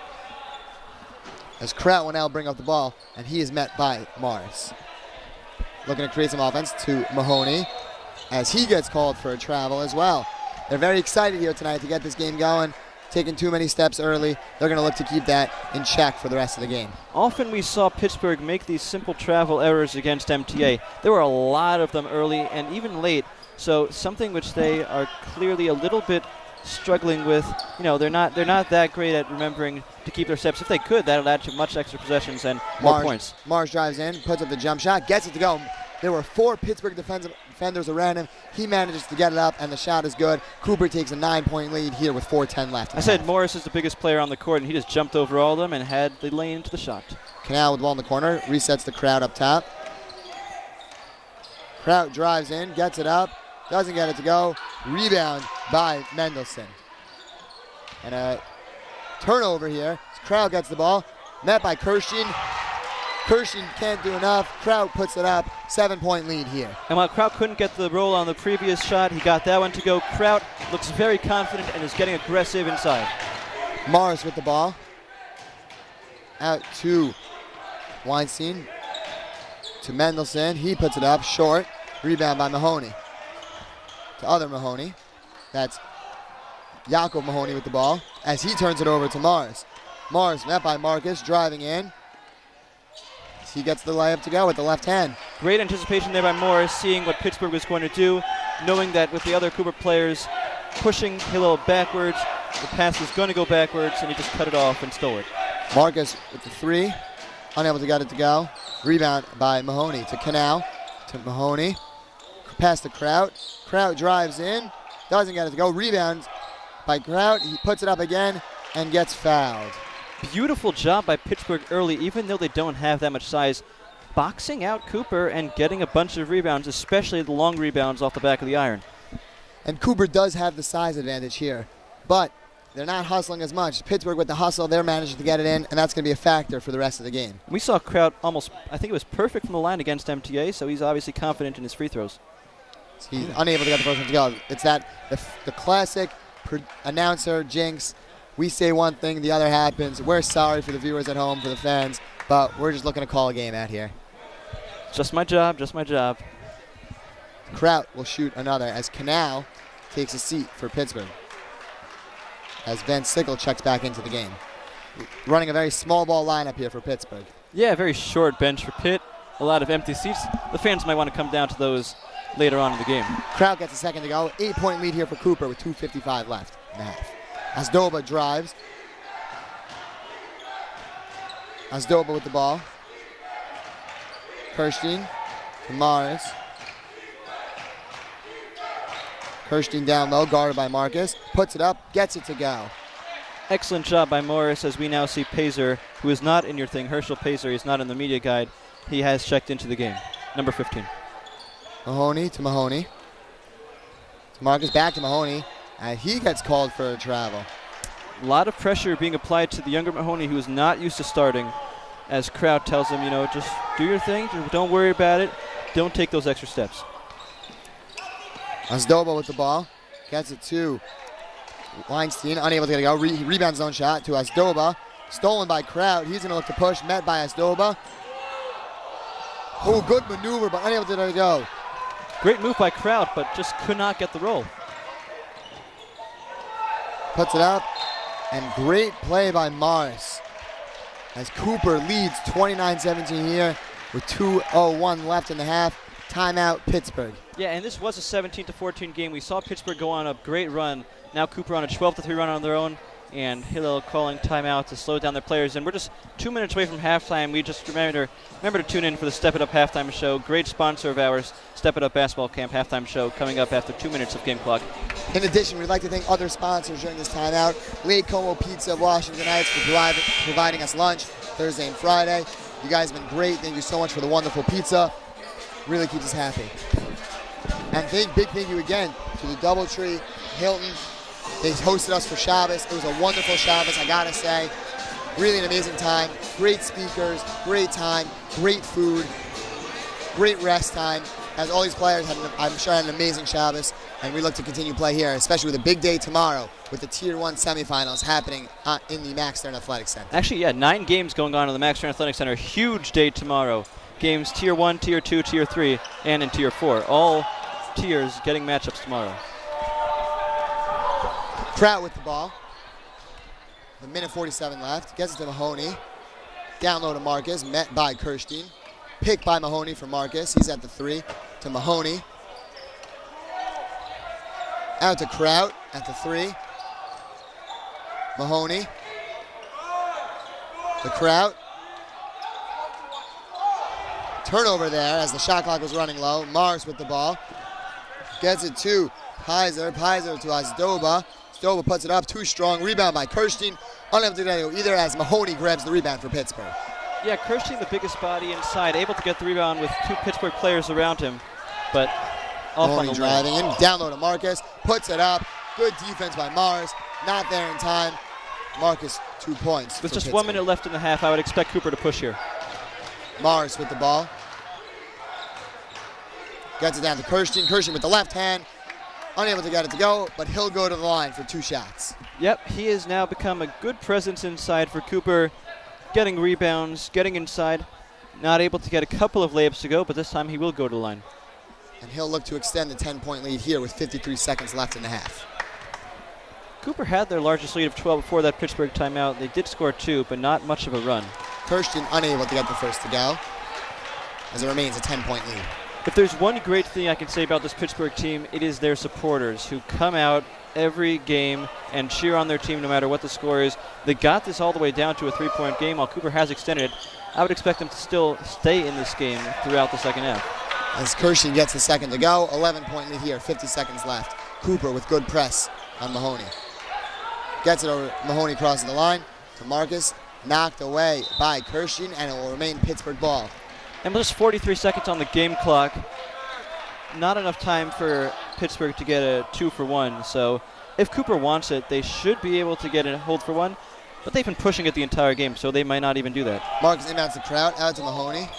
As Kraut will now bring up the ball, and he is met by Morris. Looking to create some offense to Mahoney, as he gets called for a travel as well. They're very excited here tonight to get this game going. Taking too many steps early. They're going to look to keep that in check for the rest of the game. Often we saw Pittsburgh make these simple travel errors against MTA. There were a lot of them early and even late, so something which they are clearly a little bit struggling with. You know, they're not that great at remembering to keep their steps. If they could, that would add to much extra possessions and more points. Mars drives in, puts up the jump shot, gets it to go. There were 4 Pittsburgh defenders around him. He manages to get it up, and the shot is good. Cooper takes a 9-point lead here with 4:10 left. I said Morris is the biggest player on the court, and he just jumped over all of them and had the lane into the shot. Canal with the ball in the corner, resets the Kraut up top. Kraut drives in, gets it up, doesn't get it to go. Rebound by Mendelson. And a turnover here. Kraut gets the ball, met by Kirstein. Kirstein can't do enough. Kraut puts it up. 7-point lead here. And while Kraut couldn't get the roll on the previous shot, he got that one to go. Kraut looks very confident and is getting aggressive inside. Morris with the ball. Out to Weinstein. To Mendelson. He puts it up short. Rebound by Mahoney. To other Mahoney. That's Yaakov Mahoney with the ball as he turns it over to Morris. Morris met by Marcus, driving in. He gets the layup to go with the left hand. Great anticipation there by Morris, seeing what Pittsburgh was going to do, knowing that with the other Cooper players pushing Hillel backwards, the pass was going to go backwards, and he just cut it off and stole it. Marcus with the 3, unable to get it to go. Rebound by Mahoney to Canal, to Mahoney. Pass to Kraut. Kraut drives in, doesn't get it to go. Rebound by Kraut. He puts it up again and gets fouled. Beautiful job by Pittsburgh early, even though they don't have that much size, boxing out Cooper and getting a bunch of rebounds, especially the long rebounds off the back of the iron. And Cooper does have the size advantage here, but they're not hustling as much. Pittsburgh with the hustle, they're managing to get it in, and that's going to be a factor for the rest of the game. We saw Kraut almost, I think it was perfect from the line against MTA, so he's obviously confident in his free throws. He's unable to get the first one to go. It's that the classic announcer jinx. We say one thing, the other happens. We're sorry for the viewers at home, for the fans, but we're just looking to call a game out here. Just my job, just my job. Kraut will shoot another as Canal takes a seat for Pittsburgh. As Van Sickle checks back into the game. Running a very small ball lineup here for Pittsburgh. Yeah, very short bench for Pitt. A lot of empty seats. The fans might want to come down to those later on in the game. Kraut gets a second to go. 8-point lead here for Cooper with 2:55 left in the half. Asdoba drives. Asdoba with the ball. Kirstein to Morris. Kirstein down low, guarded by Marcus. Puts it up, gets it to go. Excellent job by Morris as we now see Pazer, who is not in your thing. Herschel Pazer, he's not in the media guide. He has checked into the game. Number 15. Mahoney to Mahoney. To Marcus, back to Mahoney. And he gets called for a travel. A lot of pressure being applied to the younger Mahoney, who is not used to starting, as Kraut tells him, you know, just do your thing, don't worry about it, don't take those extra steps. Asdoba with the ball, gets it to Weinstein, unable to get it go. He rebounds his own shot to Asdoba, stolen by Kraut. He's going to look to push, met by Asdoba. Oh, good maneuver, but unable to let it go. Great move by Kraut, but just could not get the roll. Puts it up, and great play by Morris as Cooper leads 29-17 here with 2:01 left in the half. Timeout, Pittsburgh. Yeah, and this was a 17-14 game. We saw Pittsburgh go on a great run. Now Cooper on a 12-3 run on their own. and Hillel calling timeout to slow down their players. And we're just 2 minutes away from halftime. We just remember to tune in for the Step It Up halftime show. Great sponsor of ours, Step It Up Basketball Camp halftime show, coming up after 2 minutes of game clock. In addition, we'd like to thank other sponsors during this timeout. Lake Como Pizza of Washington Heights for providing us lunch Thursday and Friday. You guys have been great. Thank you so much for the wonderful pizza. Really keeps us happy. And big thank you again to the Doubletree, Hilton. They hosted us for Shabbos. It was a wonderful Shabbos, I gotta say. Really an amazing time. Great speakers, great time, great food, great rest time. As all these players I'm sure had an amazing Shabbos, and we look to continue play here, especially with a big day tomorrow with the Tier 1 semifinals happening in the Max Stern Athletic Center. Actually, yeah, 9 games going on in the Max Stern Athletic Center. Huge day tomorrow. Games Tier 1, Tier 2, Tier 3, and in Tier 4. All tiers getting matchups tomorrow. Kraut with the ball. A minute 47 left. Gets it to Mahoney. Down low to Marcus. Met by Kirstein. Pick by Mahoney for Marcus. He's at the 3 to Mahoney. Out to Kraut at the 3. Mahoney. The Kraut. Turnover there as the shot clock was running low. Morris with the ball. Gets it to Pizer. Pizer to Azdoba. Azdoba puts it up. Too strong. Rebound by Kirstein. Unable to go either as Mahoney grabs the rebound for Pittsburgh. Yeah, Kirstein, the biggest body inside, able to get the rebound with 2 Pittsburgh players around him. But off on the driving in. Down low to Marcus. Puts it up. Good defense by Morris. Not there in time. Marcus, 2 points. With just 1 minute left in the half, I would expect Cooper to push here. Morris with the ball. Gets it down to Kirstein. Kirstein with the left hand. Unable to get it to go, but he'll go to the line for 2 shots. Yep, he has now become a good presence inside for Cooper. Getting rebounds, getting inside. Not able to get a couple of layups to go, but this time he will go to the line. And he'll look to extend the 10-point lead here with 53 seconds left in the half. Cooper had their largest lead of 12 before that Pittsburgh timeout. They did score 2, but not much of a run. Kirstein unable to get the first to go, as it remains a 10-point lead. If there's one great thing I can say about this Pittsburgh team, it is their supporters who come out every game and cheer on their team no matter what the score is. They got this all the way down to a 3-point game while Cooper has extended it. I would expect them to still stay in this game throughout the second half. As Kirstein gets the second to go, 11-point lead here, 50 seconds left. Cooper with good press on Mahoney. Gets it over, Mahoney crosses the line to Marcus. Knocked away by Kirstein, and it will remain Pittsburgh ball. And with just 43 seconds on the game clock, not enough time for Pittsburgh to get a 2-for-1. So if Cooper wants it, they should be able to get a hold for 1. But they've been pushing it the entire game, so they might not even do that. Marcus inbounds the Kraut, out to Mahoney,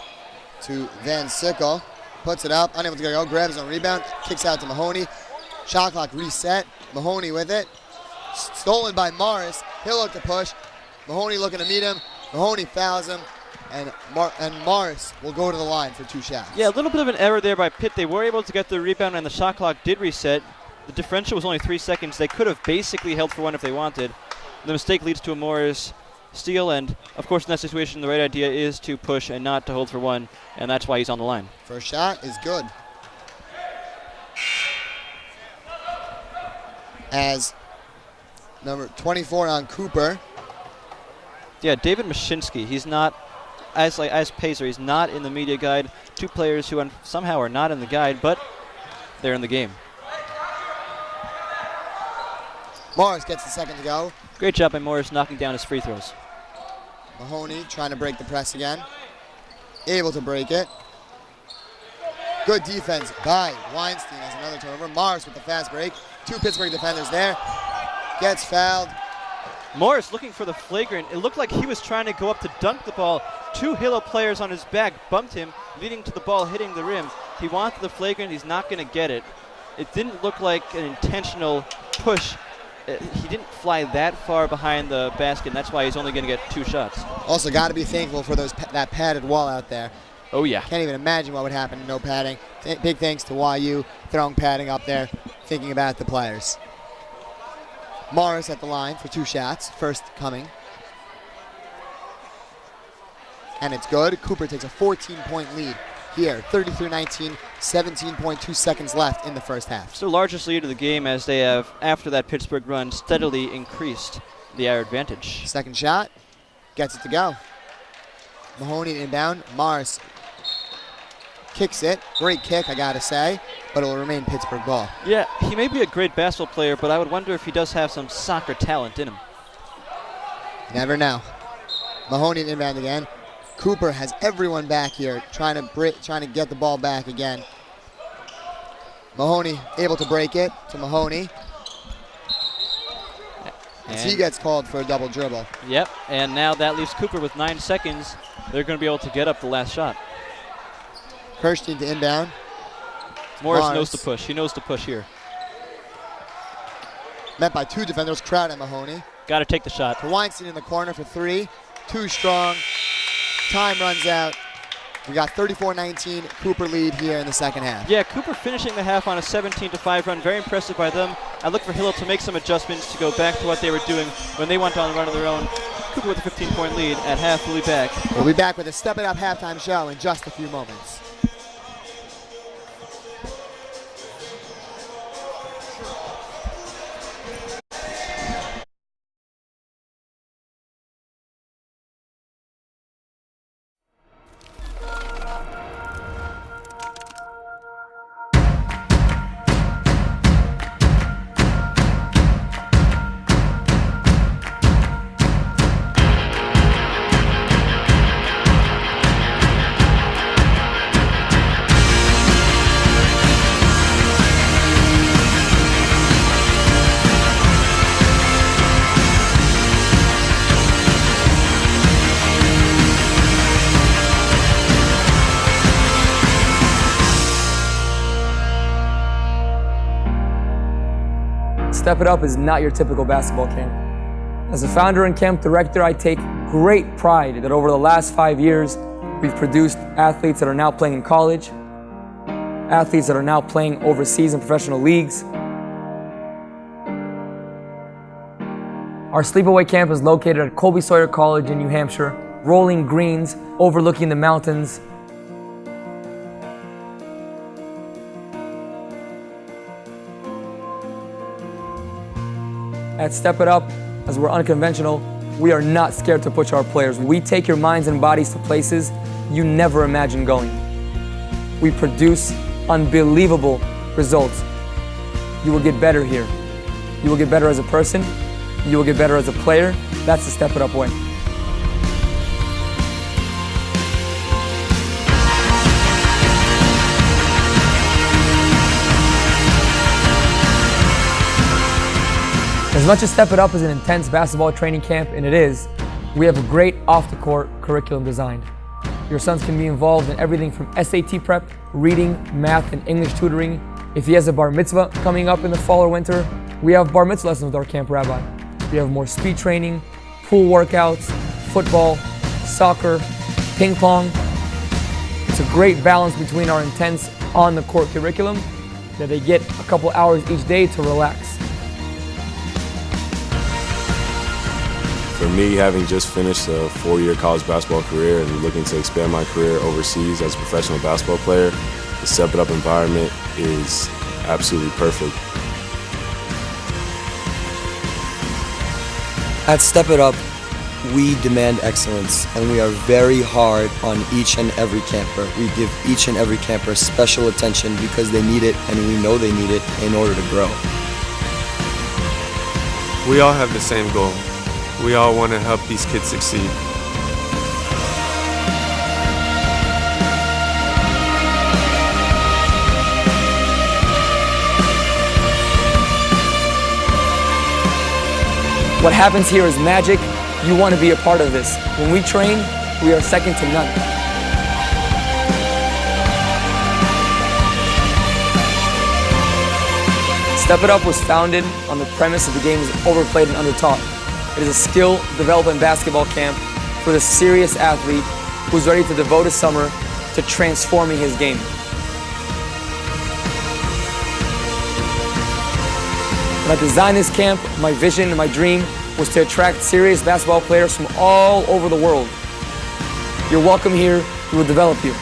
to Van Sickle. Puts it up, unable to get it go, grabs on rebound, kicks out to Mahoney. Shot clock reset, Mahoney with it. Stolen by Morris, he'll look to push. Mahoney looking to meet him. Mahoney fouls him, and Morris will go to the line for 2 shots. Yeah, a little bit of an error there by Pitt. They were able to get the rebound, and the shot clock did reset. The differential was only 3 seconds. They could have basically held for 1 if they wanted. The mistake leads to a Morris steal, and of course in that situation the right idea is to push and not to hold for 1, and that's why he's on the line. First shot is good. As number 24 on Cooper. Yeah, David Mashinsky, he's not, as Pacer, he's not in the media guide. 2 players who somehow are not in the guide, but they're in the game. Morris gets the second to go. Great job by Morris knocking down his free throws. Mahoney trying to break the press again. Able to break it. Good defense by Weinstein as another turnover. Morris with the fast break. 2 Pittsburgh defenders there. Gets fouled. Morris looking for the flagrant. It looked like he was trying to go up to dunk the ball. 2 Hillel players on his back bumped him, leading to the ball hitting the rim. He wanted the flagrant. He's not going to get it. It didn't look like an intentional push. He didn't fly that far behind the basket, and that's why he's only going to get 2 shots. Also, got to be thankful for that padded wall out there. Oh, yeah. Can't even imagine what would happen to no padding. Big thanks to YU throwing padding up there, thinking about the players. Morris at the line for 2 shots. First coming. And it's good. Cooper takes a 14-point lead here. 33-19, 17.2 seconds left in the first half. It's their largest lead of the game as they have, after that Pittsburgh run, steadily increased. the air advantage. Second shot, gets it to go. Mahoney inbound, Mars kicks it. Great kick, I gotta say, but it will remain Pittsburgh ball. Yeah, he may be a great basketball player, but I would wonder if he does have some soccer talent in him. Never know. Mahoney inbound again. Cooper has everyone back here trying to get the ball back again. Mahoney able to break it to Mahoney. As he gets called for a double dribble. Yep, and now that leaves Cooper with 9 seconds. They're going to be able to get up the last shot. Kirstein to inbound. Morris knows to push. He knows to push here. Met by 2 defenders, Crowd and Mahoney. Got to take the shot. To Weinstein in the corner for 3. Too strong. Time runs out. We got 34-19 Cooper lead here in the second half. Yeah, Cooper finishing the half on a 17-5 run. Very impressive by them. I look for Hillel to make some adjustments to go back to what they were doing when they went on the run of their own. Cooper with a 15-point lead at half. We'll be back. We'll be back with a Step It Up halftime show in just a few moments. Step It Up is not your typical basketball camp. As a founder and camp director, I take great pride that over the last 5 years, we've produced athletes that are now playing in college, athletes that are now playing overseas in professional leagues. Our sleepaway camp is located at Colby Sawyer College in New Hampshire, rolling greens overlooking the mountains. At Step It Up, as we're unconventional, we are not scared to push our players. We take your minds and bodies to places you never imagined going. We produce unbelievable results. You will get better here. You will get better as a person. You will get better as a player. That's the Step It Up way. As much as Step It Up is an intense basketball training camp, and it is, we have a great off-the-court curriculum designed. Your sons can be involved in everything from SAT prep, reading, math, and English tutoring. If he has a bar mitzvah coming up in the fall or winter, we have bar mitzvah lessons with our camp rabbi. We have more speed training, pool workouts, football, soccer, ping pong. It's a great balance between our intense on-the-court curriculum that they get a couple hours each day to relax. For me, having just finished a 4-year college basketball career and looking to expand my career overseas as a professional basketball player, the Step It Up environment is absolutely perfect. At Step It Up, we demand excellence, and we are very hard on each and every camper. We give each and every camper special attention because they need it, and we know they need it in order to grow. We all have the same goal. We all want to help these kids succeed. What happens here is magic. You want to be a part of this. When we train, we are second to none. Step It Up was founded on the premise that the game is overplayed and undertaught. It is a skill development basketball camp for the serious athlete who's ready to devote his summer to transforming his game. When I designed this camp, my vision and my dream was to attract serious basketball players from all over the world. You're welcome here. We will develop you.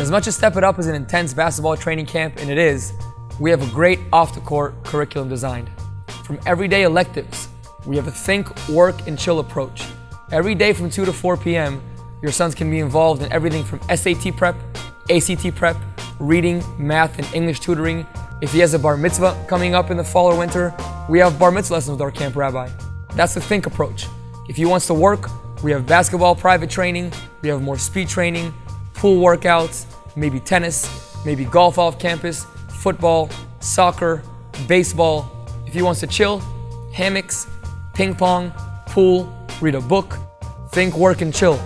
As much as Step It Up is an intense basketball training camp, and it is, we have a great off-the-court curriculum designed. From everyday electives, we have a think, work, and chill approach. Every day from 2 to 4 p.m., your sons can be involved in everything from SAT prep, ACT prep, reading, math, and English tutoring. If he has a bar mitzvah coming up in the fall or winter, we have bar mitzvah lessons with our camp rabbi. That's the think approach. If he wants to work, we have basketball private training, we have more speed training, pool workouts, maybe tennis, maybe golf off campus, football, soccer, baseball. If he wants to chill, hammocks, ping pong, pool, read a book, think, work, and chill.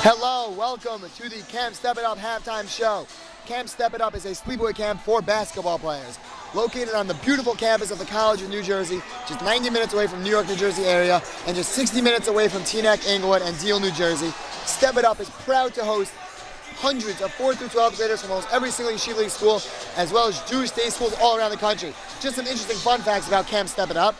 Hello, welcome to the Camp Step It Up halftime show. Camp Step It Up is a sleepaway camp for basketball players. Located on the beautiful campus of the College of New Jersey, just 90 minutes away from New York, New Jersey area, and just 60 minutes away from Teaneck, Englewood, and Deal, New Jersey. Step It Up is proud to host hundreds of 4th through 12th graders from almost every single Yeshiva League school, as well as Jewish day schools all around the country. Just some interesting fun facts about Camp Step It Up.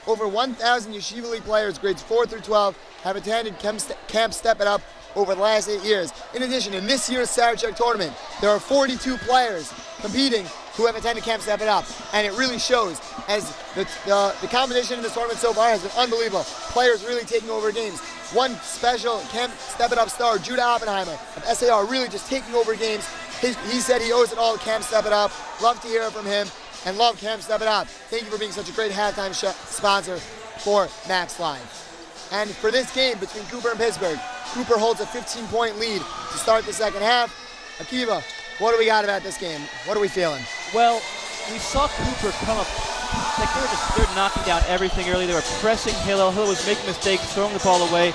Over 1,000 Yeshiva League players, grades 4 through 12, have attended Camp Step It Up over the last 8 years. In addition, in this year's Sarachek tournament, there are 42 players competing who have attended Camp Step It Up, and it really shows, as the competition in this tournament so far has been unbelievable. Players really taking over games. One special Camp Step It Up star, Judah Oppenheimer of SAR, really just taking over games. He said he owes it all to Camp Step It Up. Love to hear it from him, and love Camp Step It Up. Thank you for being such a great halftime sponsor for Max Live. And for this game between Cooper and Pittsburgh, Cooper holds a 15-point lead to start the second half. Akiva, what do we got about this game? What are we feeling? Well, we saw Cooper come up, like they're knocking down everything early. They were pressing Hillel. Hillel was making mistakes, throwing the ball away.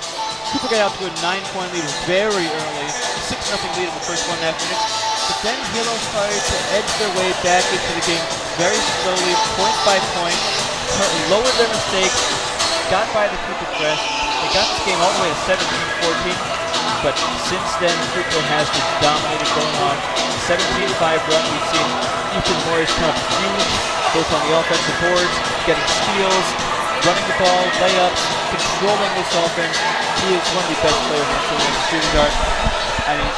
Cooper got out to a 9-point lead very early, 6-0 lead in the first 1.5 minutes. But then Hillel started to edge their way back into the game very slowly, point by point, lowered their mistakes, got by the Cooper press. They got this game all the way to 17-14, but since then Cooper has just dominated, going on 17-5 run. We've seen Ethan Morris come up huge, both on the offensive boards, getting steals, running the ball, layups, controlling this offense. He is one of the best players in the shooting guard. I mean,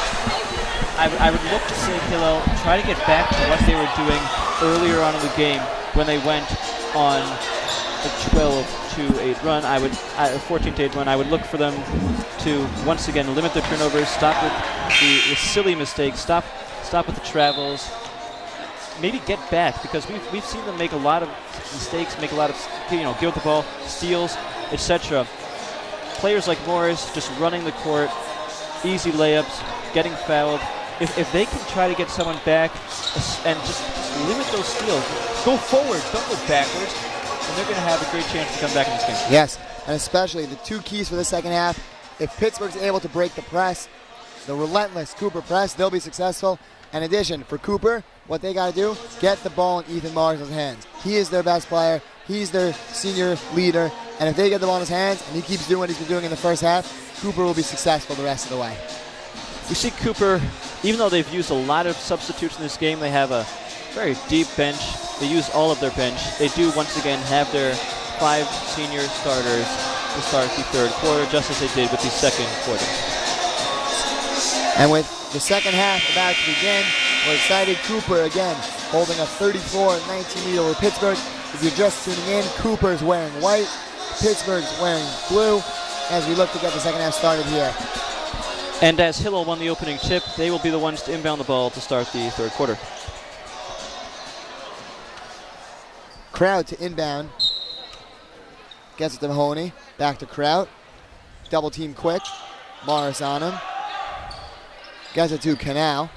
I would look to see Hillel try to get back to what they were doing earlier on in the game when they went on a 12-8 run. 14-8 run. I would look for them to once again limit their turnovers, stop with the silly mistakes, stop with the travels, maybe get back, because we've seen them make a lot of mistakes, make a lot of give up the ball, steals, etc. Players like Morris just running the court, easy layups, getting fouled. If they can try to get someone back and just limit those steals, go forward, don't go backwards, and they're going to have a great chance to come back in this game. Yes, and especially the two keys for the second half. If Pittsburgh's able to break the press, the relentless Cooper press, they'll be successful. In addition, for Cooper, what they got to do, get the ball in Ethan Morris' hands. He is their best player. He's their senior leader. And if they get the ball in his hands and he keeps doing what he's been doing in the first half, Cooper will be successful the rest of the way. We see Cooper, even though they've used a lot of substitutes in this game, they have a very deep bench. They use all of their bench. They do once again have their 5 senior starters to start the third quarter, just as they did with the second quarter. And with the second half about to begin, we're excited. Cooper again holding a 34-19 lead over Pittsburgh. If you're just tuning in, Cooper's wearing white, Pittsburgh's wearing blue, as we look to get the second half started here. And as Hillel won the opening tip, they will be the ones to inbound the ball to start the third quarter. Kraut to inbound. Gets it to Mahoney. Back to Kraut. Double team quick. Morris on him. Gets it to Canal.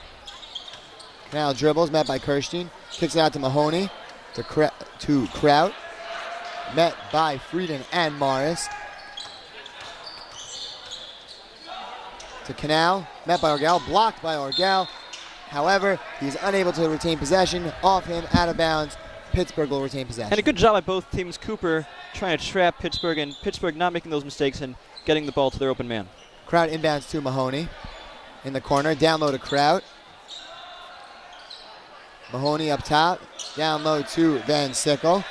Canal dribbles, met by Kirstein. Kicks it out to Mahoney. To Kraut. Met by Frieden and Morris. To Canal. Met by Orgel. Blocked by Orgel. However, he's unable to retain possession. Off him, out of bounds. Pittsburgh will retain possession. And a good job by both teams. Cooper trying to trap Pittsburgh, and Pittsburgh not making those mistakes and getting the ball to their open man. Kraut inbounds to Mahoney. In the corner, down low to Kraut. Mahoney up top. Down low to Van Sickle.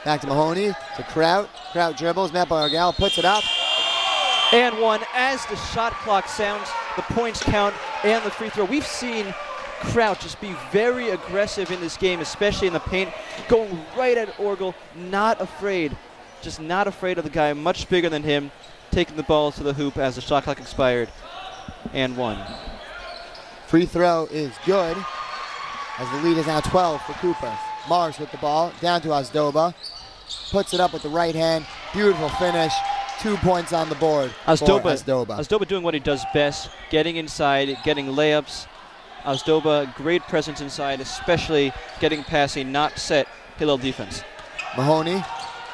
Back to Mahoney, to Kraut. Kraut dribbles, met by Orgel, puts it up. And one. As the shot clock sounds, the points count and the free throw. We've seen Kraut just be very aggressive in this game, especially in the paint, going right at Orgel, not afraid, just not afraid of the guy much bigger than him, taking the ball to the hoop as the shot clock expired, and one. Free throw is good, as the lead is now 12 for Cooper. Morris with the ball, down to Ozdoba, puts it up with the right hand, beautiful finish, 2 points on the board for Ozdoba. Ozdoba doing what he does best, getting inside, getting layups. Ozdoba, great presence inside, especially getting past a not set Hillel defense. Mahoney,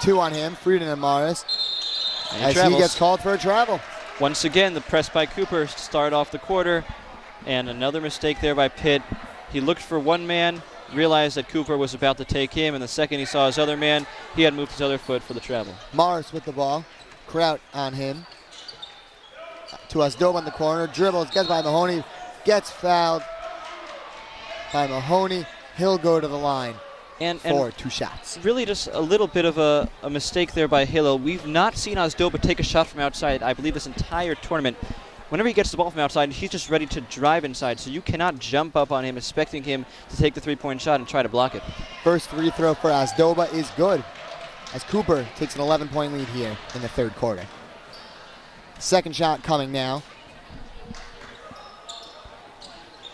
2 on him, Frieden and Morris, and he gets called for a travel. Once again, the press by Cooper to start off the quarter, and another mistake there by Pitt. He looked for one man, realized that Cooper was about to take him, and the second he saw his other man, he had moved his other foot for the travel. Morris with the ball, Kraut on him. To Ozdoba in the corner, dribbles, gets by Mahoney, gets fouled by Mahoney. He'll go to the line for 2 shots. Really just a little bit of a mistake there by Hillel. We've not seen Ozdoba take a shot from outside, I believe, this entire tournament. Whenever he gets the ball from outside, he's just ready to drive inside, so you cannot jump up on him expecting him to take the three-point shot and try to block it. First free throw for Ozdoba is good, as Cooper takes an 11-point lead here in the third quarter. Second shot coming now,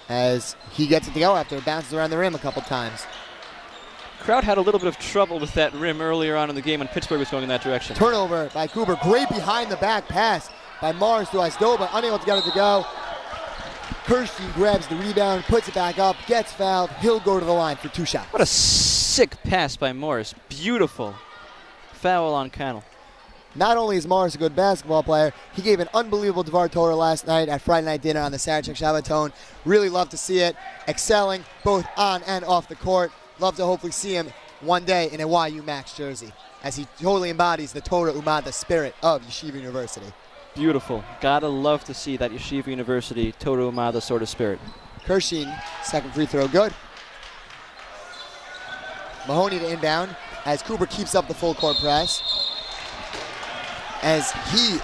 as he gets it to go after it bounces around the rim a couple times. Kraut had a little bit of trouble with that rim earlier on in the game when Pittsburgh was going in that direction. Turnover by Cooper. Great behind the back pass by Morris to Ozdoba, unable to get it to go. Kirstein grabs the rebound, puts it back up, gets fouled. He'll go to the line for 2 shots. What a sick pass by Morris. Beautiful. Foul on Cannell. Not only is Morris a good basketball player, he gave an unbelievable Devar Torah last night at Friday Night Dinner on the Sarachek Shabbaton. Really love to see it. Excelling both on and off the court. Love to hopefully see him one day in a YU Max jersey, as he totally embodies the Torah Ummah, the spirit of Yeshiva University. Beautiful. Gotta love to see that Yeshiva University, Torah Ummah, the sort of spirit. Kirstein, second free throw good. Mahoney to inbound, as Cooper keeps up the full court press. As he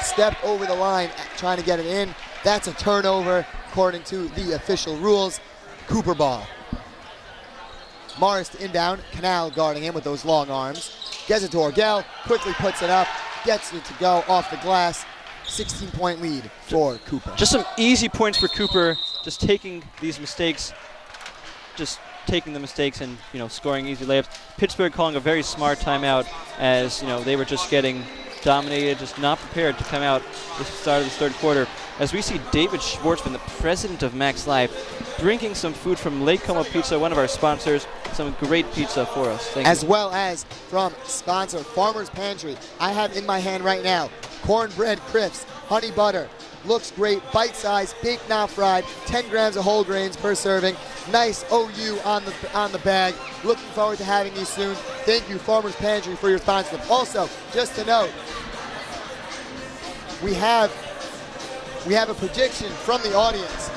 stepped over the line trying to get it in. That's a turnover according to the official rules. Cooper ball. Morris to inbound. Canal guarding him with those long arms. Gets it to Orgel. Quickly puts it up. Gets it to go off the glass. 16-point lead for Cooper. Just some easy points for Cooper. Just taking these mistakes. Just taking the mistakes and, scoring easy layups. Pittsburgh calling a very smart timeout, as, they were just getting dominated, just not prepared to come out at the start of the third quarter. As we see David Schwartzman, the president of Max Life, bringing some food from Lake Como Pizza, one of our sponsors, some great pizza for us. Thank you. Well as from sponsor Farmer's Pantry. I have in my hand right now cornbread crisps, honey butter. Looks great, bite-sized, baked not fried, 10 grams of whole grains per serving. Nice OU on the bag. Looking forward to having you soon. Thank you, Farmer's Pantry, for your sponsorship. Also, just to note, we have a prediction from the audience.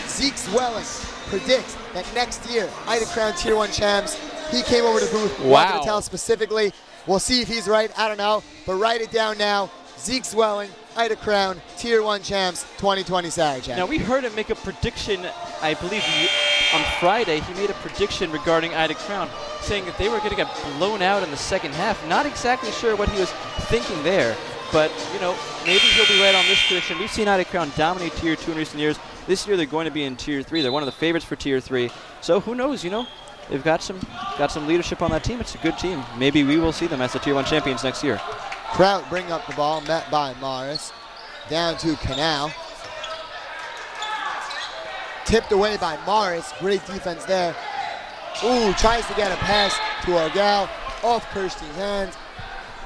Zeke Zwelling predicts that next year, Ida Crown Tier 1 champs. He came over to the booth. Wow. Not going to tell specifically. We'll see if he's right. I don't know. But write it down now. Zeke Zwelling, Ida Crown, Tier 1 champs, 2020 Sarachek. Now, we heard him make a prediction, I believe, on Friday. He made a prediction regarding Ida Crown, saying that they were going to get blown out in the second half. Not exactly sure what he was thinking there, but, maybe he'll be right on this prediction. We've seen Ida Crown dominate Tier 2 in recent years. This year, they're going to be in Tier 3. They're one of the favorites for Tier 3. So, who knows, they've got some leadership on that team. It's a good team. Maybe we will see them as the Tier 1 champions next year. Kraut bring up the ball, met by Morris. Down to Canal. Tipped away by Morris. Great defense there. Ooh, tries to get a pass to Orgel. Off Kirstein's hands.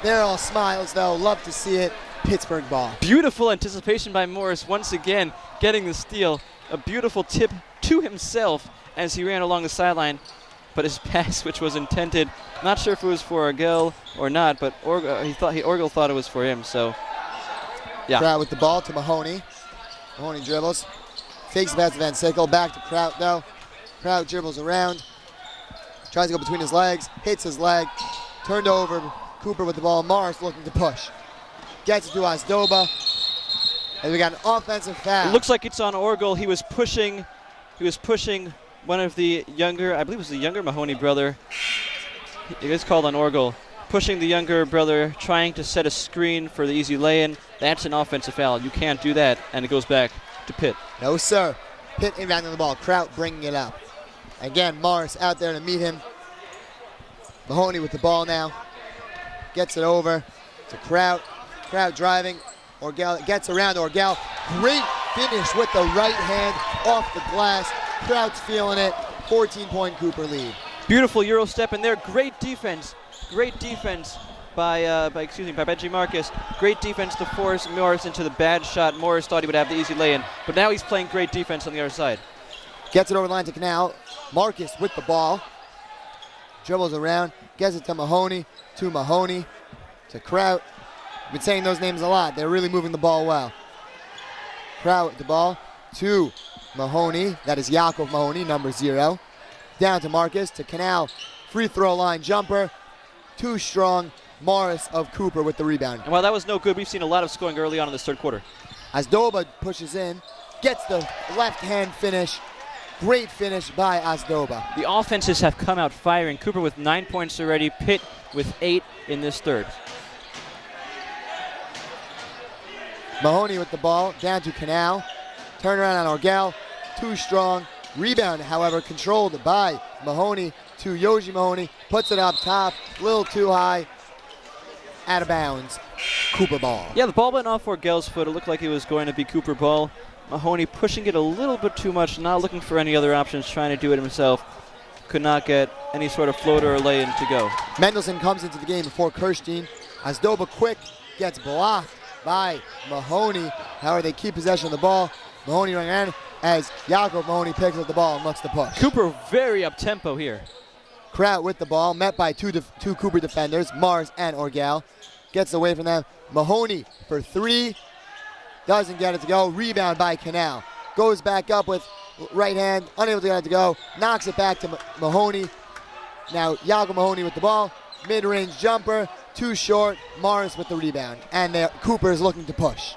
They're all smiles, though. Love to see it. Pittsburgh ball. Beautiful anticipation by Morris once again, getting the steal. A beautiful tip to himself as he ran along the sideline. But his pass, which was intended, not sure if it was for Orgel or not, but Orgel thought it was for him. So, yeah. Kraut with the ball to Mahoney. Mahoney dribbles. Fakes the pass to Van Sickle. Back to Kraut, though. Kraut dribbles around. Tries to go between his legs. Hits his leg. Turned over. Cooper with the ball. Morris looking to push. Gets it to Asdoba. And we got an offensive foul. It looks like it's on Orgel. He was pushing one of the younger, I believe it was the younger Mahoney brother. It is called on Orgel. Pushing the younger brother, trying to set a screen for the easy lay-in. That's an offensive foul. You can't do that, and it goes back to Pitt. No, sir. Pitt inbounding the ball. Kraut bringing it up. Again, Morris out there to meet him. Mahoney with the ball now. Gets it over to Kraut. Kraut driving. Orgel gets around Orgel. Great finish with the right hand off the glass. Kraut's feeling it. 14-point Cooper lead. Beautiful Euro step in there. Great defense. Great defense by Benji Marcus. Great defense to force Morris into the bad shot. Morris thought he would have the easy lay-in, but now he's playing great defense on the other side. Gets it over the line to Canal. Marcus with the ball. Dribbles around. Gets it to Mahoney. To Kraut. Been saying those names a lot. They're really moving the ball well. Kraut with the ball to Mahoney. That is Yaakov Mahoney, number 0. Down to Marcus, to Canal. Free throw line jumper. Too strong. Morris of Cooper with the rebound. And while that was no good, we've seen a lot of scoring early on in this third quarter. Asdoba pushes in. Gets the left hand finish. Great finish by Asdoba. The offenses have come out firing. Cooper with 9 points already. Pitt with 8 in this third. Mahoney with the ball, down to Canal. Turn around on Orgel, too strong. Rebound, however, controlled by Mahoney to Yoji Mahoney. Puts it up top, a little too high. Out of bounds, Cooper ball. Yeah, the ball went off Orgel's foot. It looked like it was going to be Cooper ball. Mahoney pushing it a little bit too much, not looking for any other options, trying to do it himself. Could not get any sort of floater or lay-in to go. Mendelson comes into the game before Kirstein. Asdoba quick, gets blocked by Mahoney. However, they keep possession of the ball. Mahoney running around as Yaakov Mahoney picks up the ball and looks to push. Cooper very up-tempo here. Kraut with the ball, met by two Cooper defenders, Mars and Orgel. Gets away from them. Mahoney for 3. Doesn't get it to go. Rebound by Canal. Goes back up with right hand, unable to get it to go. Knocks it back to Mahoney. Now Yaakov Mahoney with the ball. Mid-range jumper. Too short. Morris with the rebound. And Cooper is looking to push.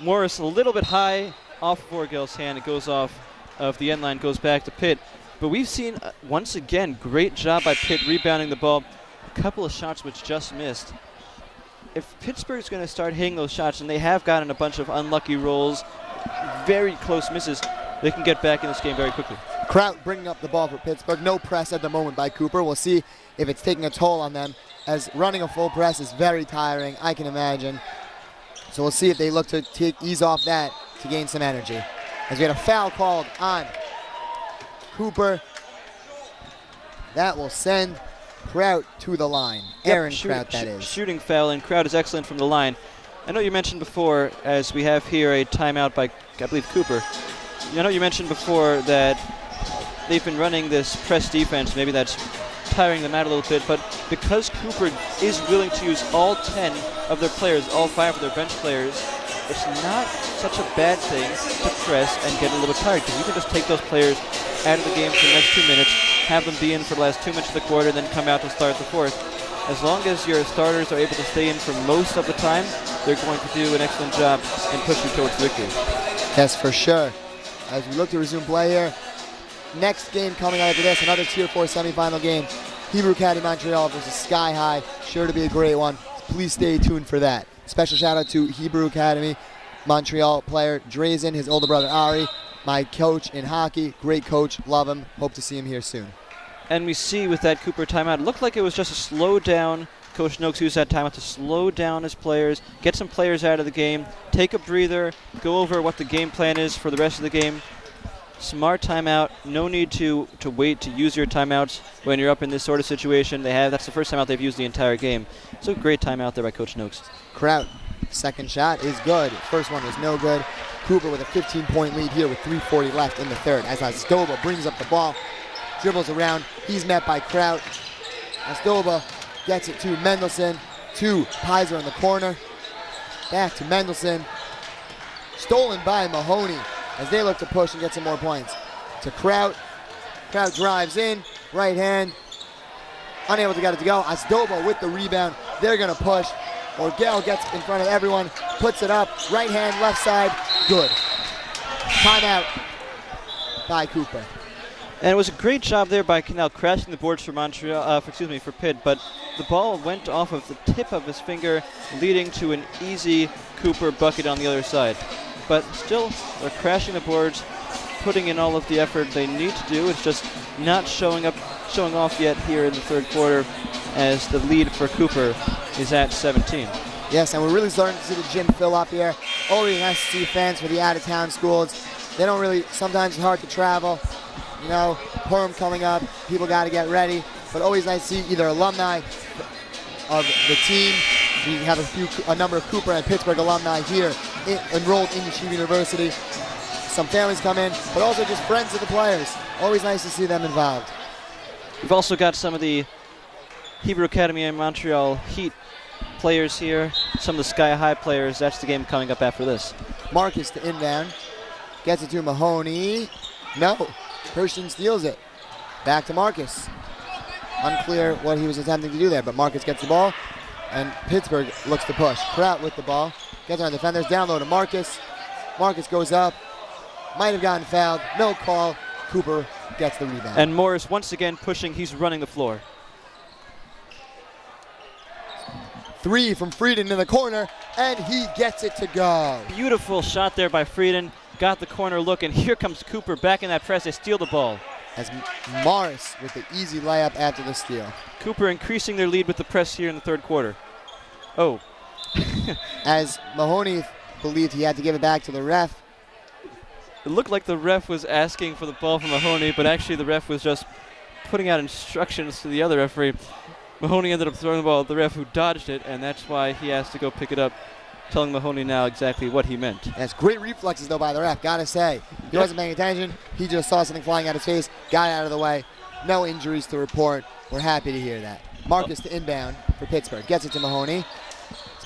Morris a little bit high off of Orgel's hand. It goes off of the end line, goes back to Pitt. But we've seen, once again, great job by Pitt rebounding the ball. A couple of shots which just missed. If Pittsburgh's going to start hitting those shots, and they have gotten a bunch of unlucky rolls, very close misses, they can get back in this game very quickly. Kraut bringing up the ball for Pittsburgh. No press at the moment by Cooper. We'll see if it's taking a toll on them, as running a full press is very tiring, I can imagine. So we'll see if they look to ease off that to gain some energy. As we had a foul called on Cooper. That will send Kraut to the line. Aaron Kraut, that is. Shooting foul, and Kraut is excellent from the line. I know you mentioned before, as we have here a timeout by, I believe, Cooper. I know you mentioned before that they've been running this press defense. Maybe that's tiring them out a little bit, but because Cooper is willing to use all 10 of their players, all 5 of their bench players, it's not such a bad thing to press and get a little bit tired, because you can just take those players out of the game for the next 2 minutes, have them be in for the last 2 minutes of the quarter, and then come out to start the fourth. As long as your starters are able to stay in for most of the time, they're going to do an excellent job and push you towards victory. Yes, for sure. As we look to resume play here, next game coming out after this, another Tier 4 semifinal game. Hebrew Academy Montreal versus Sky High. Sure to be a great one. Please stay tuned for that. Special shout out to Hebrew Academy Montreal player Drazen, his older brother Ari, my coach in hockey. Great coach. Love him. Hope to see him here soon. And we see with that Cooper timeout, it looked like it was just a slow down. Coach Noakes used that timeout to slow down his players, get some players out of the game, take a breather, go over what the game plan is for the rest of the game. Smart timeout. No need to wait to use your timeouts when you're up in this sort of situation. That's the first timeout they've used the entire game. So great timeout there by Coach Noakes. Kraut, second shot is good. First one was no good. Cooper with a 15-point lead here with 3:40 left in the third. As Astoba brings up the ball, dribbles around. He's met by Kraut. Astoba gets it to Mendelson, to Pizer in the corner. Back to Mendelson. Stolen by Mahoney as they look to push and get some more points. To Kraut. Kraut drives in, right hand. Unable to get it to go. Astoba with the rebound. They're going to push. Orgel gets in front of everyone, puts it up. Right hand, left side. Good. Timeout by Cooper. And it was a great job there by Canal crashing the boards for for Pitt, but the ball went off of the tip of his finger, leading to an easy Cooper bucket on the other side. But still, they're crashing the boards, putting in all of the effort they need to do. It's just not showing off yet here in the third quarter, as the lead for Cooper is at 17. Yes, and we're really starting to see the gym fill up here. Always nice to see fans for the out-of-town schools. They don't really, sometimes it's hard to travel. You know, Purim coming up, people got to get ready. But always nice to see either alumni of the team. We have a number of Cooper and Pittsburgh alumni here enrolled in Yeshiva University. Some families come in, but also just friends of the players. Always nice to see them involved. We've also got some of the Hebrew Academy and Montreal Heat players here, some of the Sky High players. That's the game coming up after this. Marcus to inbound, gets it to Mahoney. No, Kirsten steals it. Back to Marcus. Unclear what he was attempting to do there, but Marcus gets the ball, and Pittsburgh looks to push. Kraut with the ball, gets on the defenders, down low to Marcus. Marcus goes up, might have gotten fouled, no call. Cooper gets the rebound. And Morris once again pushing, he's running the floor. Three from Frieden in the corner, and he gets it to go. Beautiful shot there by Frieden. Got the corner look, and here comes Cooper back in that press. They steal the ball. As Morris with the easy layup after the steal. Cooper increasing their lead with the press here in the third quarter. Oh. As Mahoney believed he had to give it back to the ref. It looked like the ref was asking for the ball from Mahoney, but actually the ref was just putting out instructions to the other referee. Mahoney ended up throwing the ball at the ref, who dodged it, and that's why he has to go pick it up, telling Mahoney now exactly what he meant. That's great reflexes, though, by the ref, gotta say. He wasn't paying attention. He just saw something flying out of his face, got out of the way. No injuries to report. We're happy to hear that. Marcus to inbound for Pittsburgh. Gets it to Mahoney.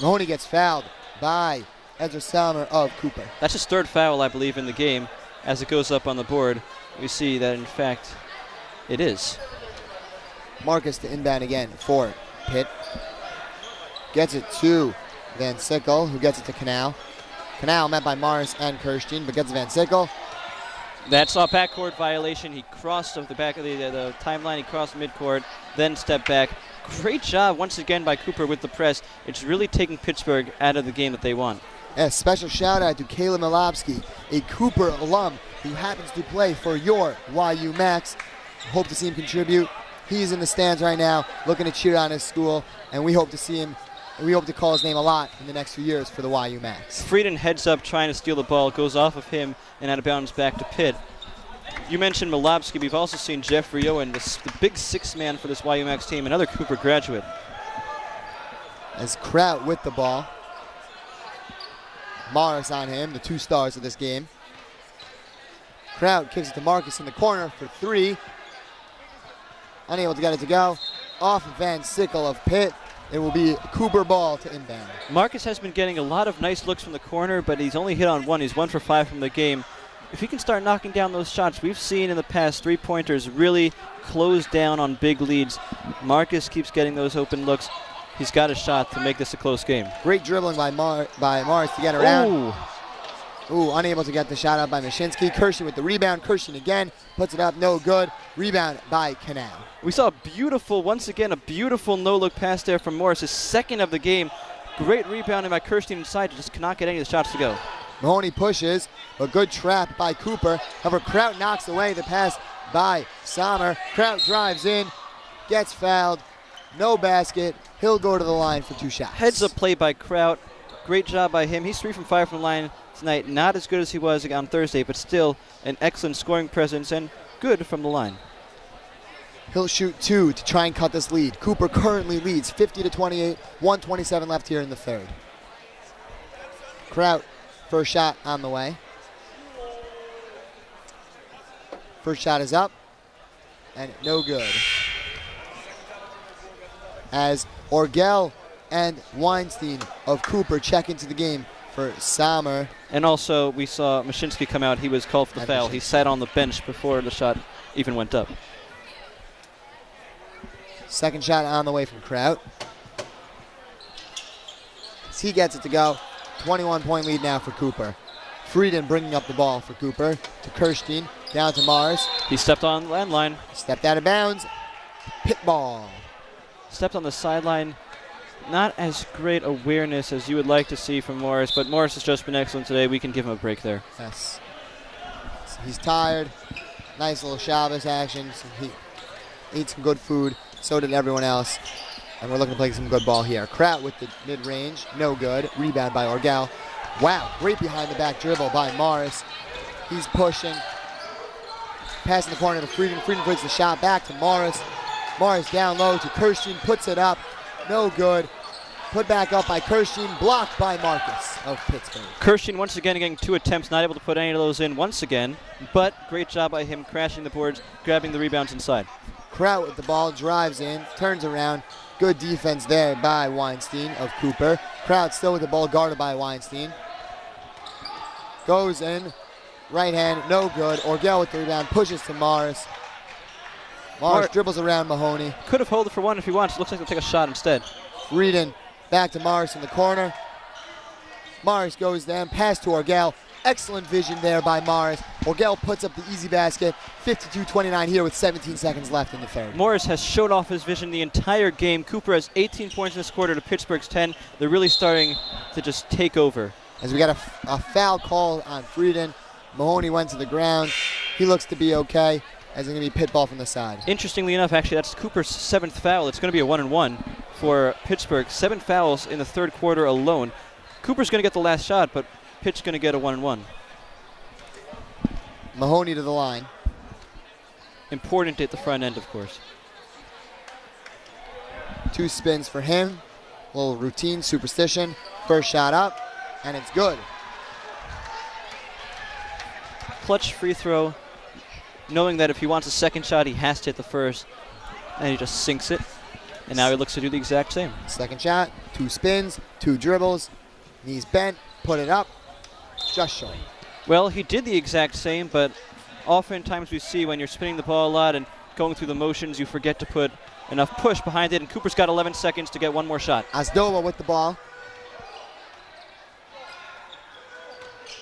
Mahoney gets fouled by Ezra Salmer of Cooper. That's his third foul, I believe, in the game. As it goes up on the board, we see that, in fact, it is. Marcus to inbound again for Pitt. Gets it to Van Sickle, who gets it to Canal. Canal met by Morris and Kirsten, but gets Van Sickle. That's a backcourt violation. He crossed of the back of the timeline. He crossed midcourt, then stepped back. Great job once again by Cooper with the press. It's really taking Pittsburgh out of the game that they want. A special shout out to Caleb Milobsky, a Cooper alum who happens to play for your YU Max. Hope to see him contribute. He's in the stands right now, looking to cheer on his school, and we hope to see him. We hope to call his name a lot in the next few years for the YU Max. Frieden heads up trying to steal the ball, goes off of him and out of bounds back to Pitt. You mentioned Milobsky. We've also seen Jeffrey Owen, the big sixth man for this YU Max team, another Cooper graduate. As Kraut with the ball. Morris on him, the two stars of this game. Kraut kicks it to Marcus in the corner for three. Unable to get it to go. Off of Van Sickle of Pitt. It will be Cooper ball to inbound. Marcus has been getting a lot of nice looks from the corner, but he's only hit on one. He's 1 for 5 from the game. If he can start knocking down those shots, we've seen in the past three-pointers really close down on big leads. Marcus keeps getting those open looks. He's got a shot to make this a close game. Great dribbling by Morris to get around. Ooh, unable to get the shot up by Mashinsky. Kirsten with the rebound. Kirsten again puts it up, no good. Rebound by Canal. We saw a beautiful, once again, a beautiful no-look pass there from Morris, his second of the game. Great rebounding by Kirsten inside, just cannot get any of the shots to go. Mahoney pushes, a good trap by Cooper. However, Kraut knocks away the pass by Sommer. Kraut drives in, gets fouled, no basket. He'll go to the line for 2 shots. Heads up play by Kraut. Great job by him. He's 3 from 5 from the line tonight. Not as good as he was on Thursday, but still an excellent scoring presence and good from the line. He'll shoot 2 to try and cut this lead. Cooper currently leads 50-28, 1:27 left here in the third. Kraut, first shot on the way. First shot is up, and no good. As Orgel and Weinstein of Cooper check into the game for Sommer. And also, we saw Mashinsky come out. He was called for the foul. He sat on the bench before the shot even went up. Second shot on the way from Kraut. As he gets it to go. 21-point lead now for Cooper. Frieden bringing up the ball for Cooper to Kirstein. Down to Mars. He stepped on the landline. Stepped out of bounds. Pit ball. Stepped on the sideline. Not as great awareness as you would like to see from Morris, but Morris has just been excellent today. We can give him a break there. Yes. He's tired. Nice little Shabbos action. He ate some good food. So did everyone else. And we're looking to play some good ball here. Kraut with the mid-range. No good. Rebound by Orgel. Wow. Great behind-the-back dribble by Morris. He's pushing. Passing the corner to Frieden. Frieden puts the shot back to Morris. Morris down low to Kirstein. Puts it up. No good. Put back up by Kirstein. Blocked by Marcus of Pittsburgh. Kirstein once again getting 2 attempts. Not able to put any of those in once again. But great job by him crashing the boards, grabbing the rebounds inside. Kraut with the ball, drives in, turns around. Good defense there by Weinstein of Cooper. Kraut still with the ball, guarded by Weinstein. Goes in, right hand, no good. Orgel with the rebound, pushes to Morris. Morris dribbles around Mahoney. Could have held it for one if he wants. Looks like he'll take a shot instead. Frieden back to Morris in the corner. Morris goes down, pass to Orgel. Excellent vision there by Morris. Orgel puts up the easy basket. 52-29 here with 17 seconds left in the third. Morris has showed off his vision the entire game. Cooper has 18 points in this quarter to Pittsburgh's 10. They're really starting to just take over. As we got a foul call on Frieden. Mahoney went to the ground. He looks to be okay, as it's going to be pit ball from the side. Interestingly enough, actually, that's Cooper's 7th foul. It's going to be a 1-and-1 for Pittsburgh. 7 fouls in the third quarter alone. Cooper's going to get the last shot, but Pitt's going to get a 1-and-1. Mahoney to the line. Important at the front end, of course. 2 spins for him. A little routine, superstition. First shot up, and it's good. Clutch free throw, knowing that if he wants a second shot, he has to hit the first, and he just sinks it. And now he looks to do the exact same. Second shot, 2 spins, 2 dribbles. Knees bent, put it up, just short. Well, he did the exact same, but oftentimes we see when you're spinning the ball a lot and going through the motions, you forget to put enough push behind it, and Cooper's got 11 seconds to get one more shot. Asdoba with the ball.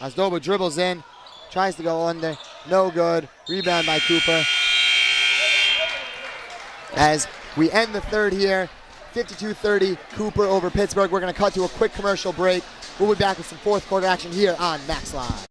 Asdoba dribbles in, tries to go under, no good. Rebound by Cooper. As we end the third here, 52-30, Cooper over Pittsburgh. We're going to cut to a quick commercial break. We'll be back with some fourth quarter action here on Max Live.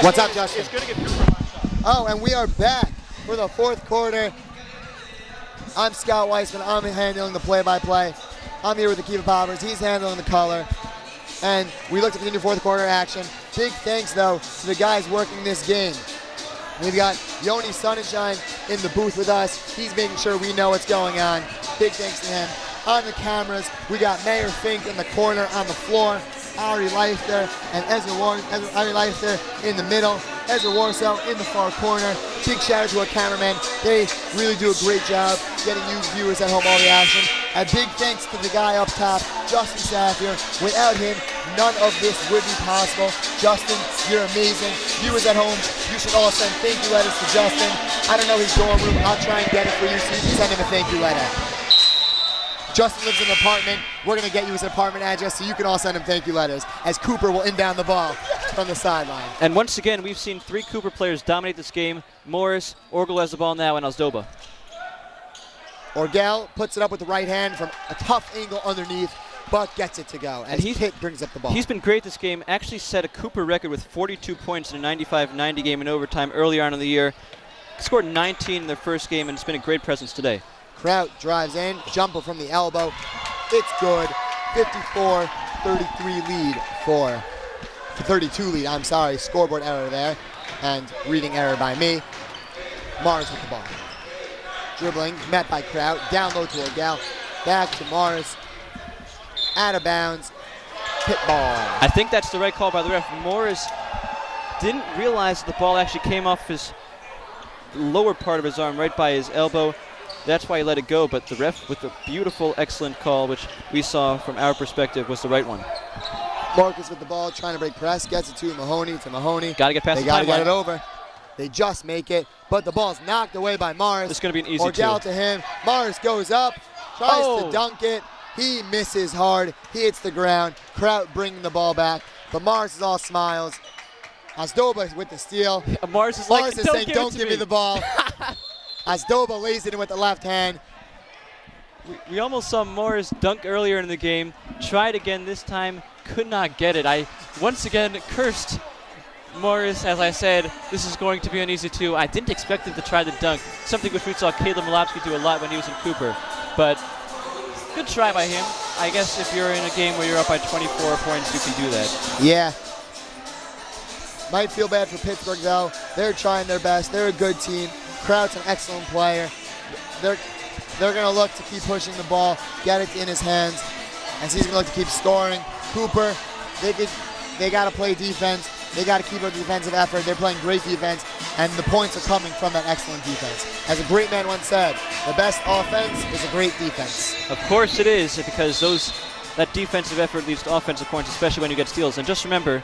What's up, Justin? Oh, and we are back for the fourth quarter. I'm Scott Weissman. I'm handling the play-by-play. I'm here with Akiva Poppers. He's handling the color. And we look to continue fourth quarter action. Big thanks, though, to the guys working this game. We've got Yoni Sonnenschein in the booth with us. He's making sure we know what's going on. Big thanks to him. On the cameras, we got Mayor Fink in the corner on the floor. Ari Leifter and Ari Leifter in the middle. Ezra Warsaw in the far corner. Big shout out to our cameramen. They really do a great job getting you viewers at home all the action. A big thanks to the guy up top, Justin Safier. Without him, None of this would be possible. Justin, you're amazing. Viewers at home, you should all send thank you letters to Justin. I don't know his dorm room. I'll try and get it for you so you can send him a thank you letter. Justin lives in an apartment. We're going to get you his apartment address so you can all send him thank you letters as Cooper will inbound the ball from the sideline. And once again, we've seen 3 Cooper players dominate this game. Morris, Orgel has the ball now, and Ozdoba. Orgel puts it up with the right hand from a tough angle underneath, but gets it to go as Pitt brings up the ball. He's been great this game. Actually set a Cooper record with 42 points in a 95-90 game in overtime earlier on in the year. Scored 19 in their first game, and it's been a great presence today. Kraut drives in, jumper from the elbow. It's good. 54-33 lead for 32 lead. I'm sorry, scoreboard error there, and reading error by me. Morris with the ball. Dribbling, met by Kraut. Down low to Orgel. Back to Morris. Out of bounds. Pitt ball. I think that's the right call by the ref. Morris didn't realize that the ball actually came off his lower part of his arm, right by his elbow. That's why he let it go, but the ref with a beautiful, excellent call, which we saw from our perspective was the right one. Marcus with the ball, trying to break press, gets it to Mahoney. Got to get past they the got to timeline. get it over. They just make it, but the ball's knocked away by Morris. It's going to be an easy Orgel to him. Morris goes up, tries to dunk it. He misses hard. He hits the ground. Kraut bringing the ball back, but Morris is all smiles. Ozdoba with the steal. Morris is saying, don't give me the ball. Ozdoba lays it in with the left hand. We almost saw Morris dunk earlier in the game. Tried again this time, could not get it. I once again cursed Morris, as I said, this is going to be an easy 2. I didn't expect him to try the dunk, something which we saw Caleb Malopsky do a lot when he was in Cooper. But good try by him. I guess if you're in a game where you're up by 24 points, you can do that. Yeah. Might feel bad for Pittsburgh, though. They're trying their best. They're a good team. Kraut's an excellent player. They're going to look to keep pushing the ball, get it in his hands, and he's going to look to keep scoring. Cooper, they got to play defense. They got to keep up defensive effort. They're playing great defense, and the points are coming from that excellent defense. As a great man once said, the best offense is a great defense. Of course it is, because that defensive effort leads to offensive points, especially when you get steals. And just remember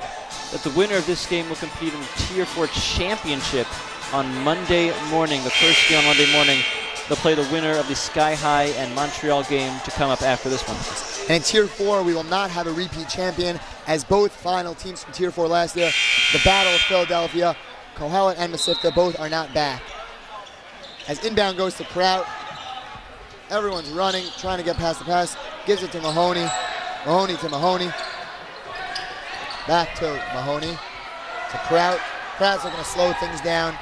that the winner of this game will compete in the Tier 4 championship on Monday morning. The first game on Monday morning, they'll play the winner of the Sky High and Montreal game to come up after this one. And in Tier 4, we will not have a repeat champion, as both final teams from Tier 4 last year, the Battle of Philadelphia, Kohelet and Mesivta, both are not back. As inbound goes to Kraut, everyone's running, trying to get past the pass, gives it to Mahoney. Mahoney to Mahoney. Back to Mahoney, to Kraut. Kraut's looking to slow things down.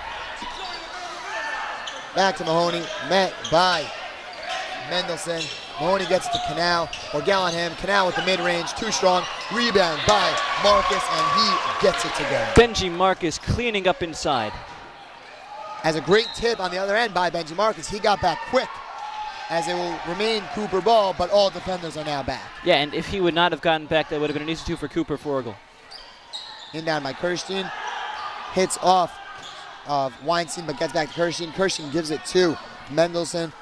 Back to Mahoney, met by Mendelson. Mahoney gets it to Canal. Orgel on him. Canal with the mid-range, too strong. Rebound by Marcus, and he gets it to go. Benji Marcus cleaning up inside. As a great tip on the other end by Benji Marcus, he got back quick, as it will remain Cooper ball, but all defenders are now back. Yeah, and if he would not have gotten back, that would have been an easy 2 for Cooper for Orgel. Inbound by Kirstein. Hits off of Weinstein, but gets back to Kirstein. Kirstein gives it to Mendelson.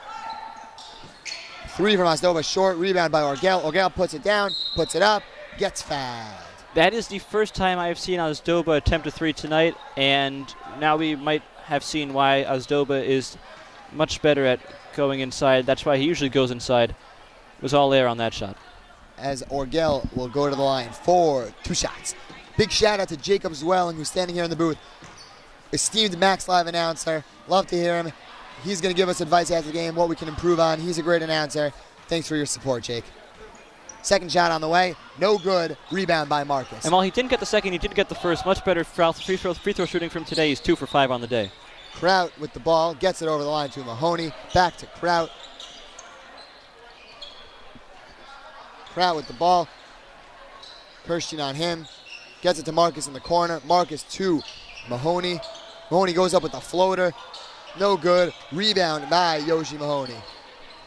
3 from Ozdoba, short. Rebound by Orgel. Orgel puts it down, puts it up, gets fouled. That is the first time I have seen Ozdoba attempt a 3 tonight, and now we might have seen why Ozdoba is much better at going inside. That's why he usually goes inside. It was all air on that shot. As Orgel will go to the line for 2 shots. Big shout out to Jacob Zwelling, who's standing here in the booth. Esteemed Max Live announcer. Love to hear him. He's going to give us advice after the game, what we can improve on. He's a great announcer. Thanks for your support, Jake. Second shot on the way. No good. Rebound by Marcus. And while he didn't get the second, he did get the first. Much better free throw shooting from today. He's 2 for 5 on the day. Kraut with the ball. Gets it over the line to Mahoney. Back to Kraut. Kraut with the ball. Kirstein on him. Gets it to Marcus in the corner. Marcus to Mahoney. Mahoney goes up with a floater. No good. Rebound by Yoshi Mahoney.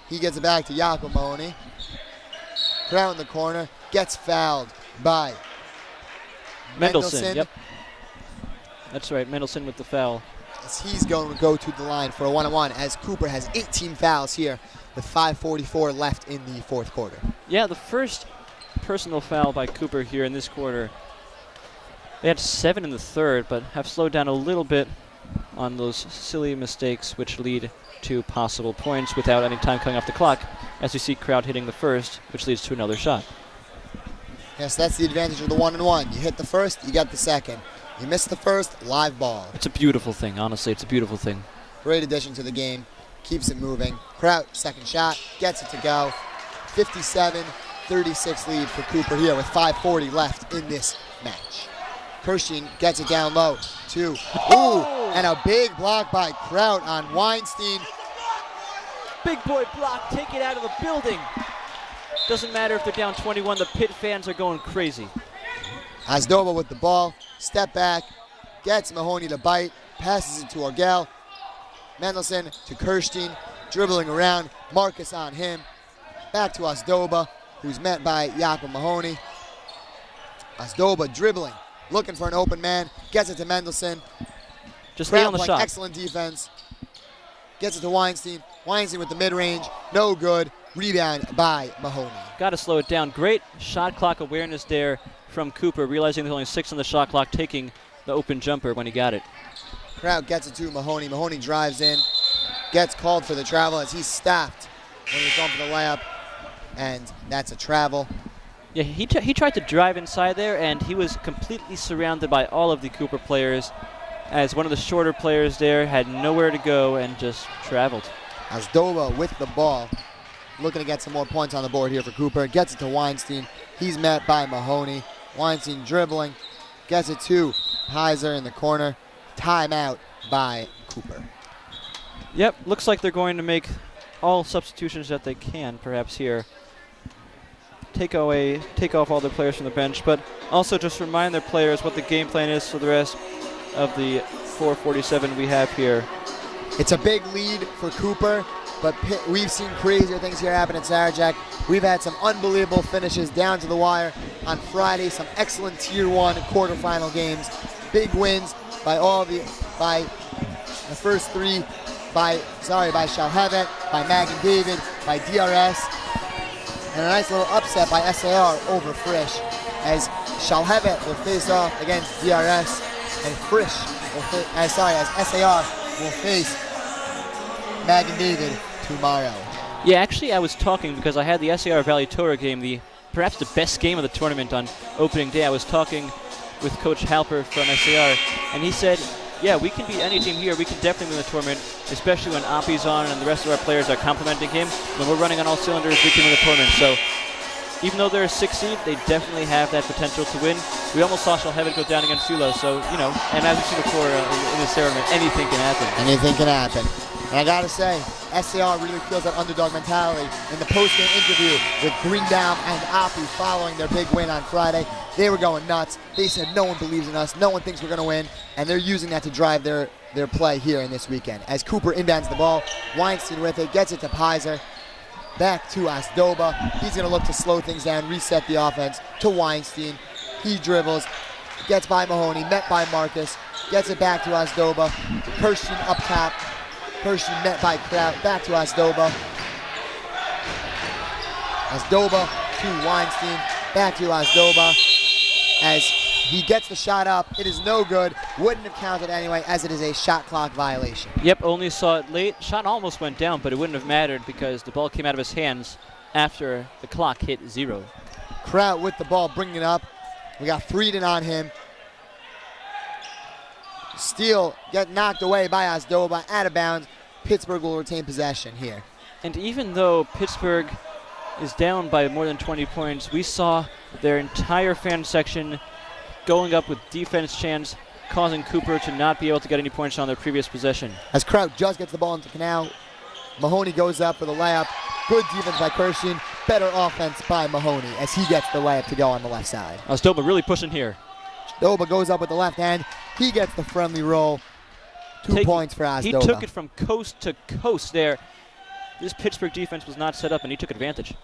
He gets it back to Jakob Mahoney. Kraut in the corner. Gets fouled by Mendelson. Yep. That's right. Mendelson with the foul. As he's going to go to the line for a 1-on-1, as Cooper has 18 fouls here with 5:44 left in the fourth quarter. Yeah, the first personal foul by Cooper here in this quarter. They had 7 in the third, but have slowed down a little bit on those silly mistakes, which lead to possible points without any time coming off the clock, as we see Crowd hitting the first, which leads to another shot. Yes, that's the advantage of the 1-and-1. You hit the first, you get the second. You miss the first, live ball. It's a beautiful thing, honestly. It's a beautiful thing. Great addition to the game. Keeps it moving. Kraut, second shot, gets it to go. 57-36 lead for Cooper here with 5:40 left in this match. Kirstein gets it down low. 2. Ooh, and a big block by Kraut on Weinstein. Big boy block, take it out of the building. Doesn't matter if they're down 21, the Pitt fans are going crazy. Asdoba with the ball, step back, gets Mahoney to bite, passes it to Orgel. Mendelsohn to Kirstein, dribbling around, Marcus on him. Back to Asdoba, who's met by Jakob Mahoney. Asdoba dribbling, looking for an open man, gets it to Mendelsohn. Just stay on the shot. Excellent defense. Gets it to Weinstein. Weinstein with the mid-range, no good. Rebound by Mahoney. Got to slow it down. Great shot clock awareness there from Cooper, realizing there's only 6 on the shot clock, taking the open jumper when he got it. Kraut gets it to Mahoney. Mahoney drives in, gets called for the travel as he's stopped when he's going for the layup, and that's a travel. Yeah, he tried to drive inside there, and he was completely surrounded by all of the Cooper players, as one of the shorter players there had nowhere to go and just traveled. Asdoba with the ball, looking to get some more points on the board here for Cooper. Gets it to Weinstein. He's met by Mahoney. Weinstein dribbling, gets it to Heiser in the corner. Timeout by Cooper. Yep, looks like they're going to make all substitutions that they can, perhaps here. Take off all their players from the bench, but also just remind their players what the game plan is for the rest of the 4:47 we have here. It's a big lead for Cooper, but we've seen crazier things here happen at Sarachek. We've had some unbelievable finishes down to the wire on Friday, some excellent Tier 1 quarterfinal games. Big wins by the first 3 by Shalhevet, by Magan David, by DRS, and a nice little upset by SAR over Frisch, as Shalhevet will face off against DRS, and Frisch will as SAR will face Magan David tomorrow. Yeah, actually I was talking because I had the SAR Valley Torah game, perhaps the best game of the tournament on opening day. I was talking with Coach Halper from SAR, and he said, yeah, we can beat any team here. We can definitely win the tournament, especially when Oppi's on and the rest of our players are complimenting him. When we're running on all cylinders, we can win the tournament. So even though they're a 6 seed, they definitely have that potential to win. We almost saw Shalhevet go down against Sula, so, you know, and as we've seen before in this tournament, anything can happen. Anything can happen. And I gotta say, SAR really feels that underdog mentality. In the post-game interview with Greenbaum and Oppi following their big win on Friday, they were going nuts. They said no one believes in us, no one thinks we're gonna win, and they're using that to drive their play here in this weekend. As Cooper inbounds the ball, Weinstein with it, gets it to Pizer, back to Asdoba. He's gonna look to slow things down, reset the offense to Weinstein. He dribbles, gets by Mahoney, met by Marcus, gets it back to Asdoba. Kirstein up top. Kirstein met by Kraut, back to Asdoba. Asdoba to Weinstein, back to Asdoba. As he gets the shot up, it is no good. Wouldn't have counted anyway, as it is a shot clock violation. Yep, only saw it late. Shot almost went down, but it wouldn't have mattered because the ball came out of his hands after the clock hit 0. Kraut with the ball, bringing it up. We got Frieden on him. Steal, get knocked away by Asdoba, out of bounds. Pittsburgh will retain possession here. And even though Pittsburgh is down by more than 20 points, we saw their entire fan section going up with defense chants, causing Cooper to not be able to get any points on their previous possession. As Kraut just gets the ball into Canal, Mahoney goes up for the layup. Good defense by Kirstein, better offense by Mahoney as he gets the layup to go on the left side. Asdoba really pushing here. Asdoba goes up with the left hand. He gets the friendly roll. 2 points for Asdoba. He took it from coast to coast there. This Pittsburgh defense was not set up, and he took advantage.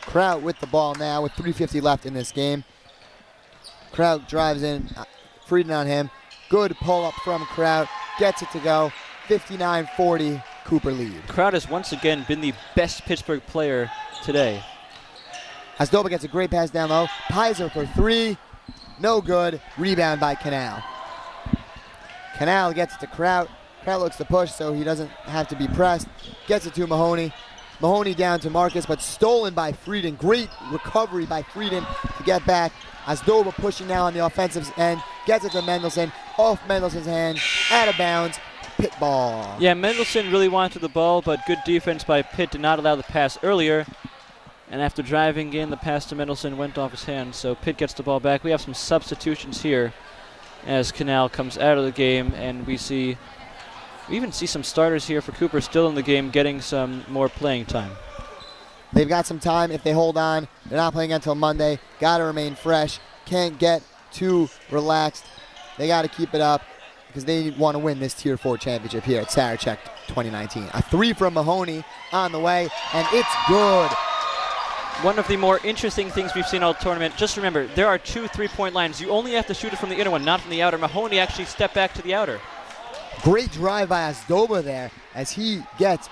Kraut with the ball now with 3:50 left in this game. Kraut drives in, Frieden on him. Good pull up from Kraut, gets it to go. 59-40, Cooper lead. Kraut has once again been the best Pittsburgh player today. Asdoba gets a great pass down low. Pizer for 3. No good. Rebound by Canal. Canal gets it to Kraut. Kraut looks to push so he doesn't have to be pressed. Gets it to Mahoney. Mahoney down to Marcus, but stolen by Frieden. Great recovery by Frieden to get back. Asdoba pushing now on the offensive end. Gets it to Mendelsohn. Off Mendelssohn's hand. Out of bounds. Pitt ball. Yeah, Mendelssohn really wanted the ball, but good defense by Pitt did not allow the pass earlier. And after driving in, the pass to Mendelssohn went off his hand, so Pitt gets the ball back. We have some substitutions here as Canal comes out of the game, and we even see some starters here for Cooper still in the game getting some more playing time. They've got some time if they hold on. They're not playing until Monday. Got to remain fresh. Can't get too relaxed. They got to keep it up because they want to win this Tier 4 championship here at Sarachek 2019. A 3 from Mahoney on the way, and it's good. One of the more interesting things we've seen all tournament, just remember, there are 2 3-point lines. You only have to shoot it from the inner one, not from the outer. Mahoney actually stepped back to the outer. Great drive by Asdoba there as he gets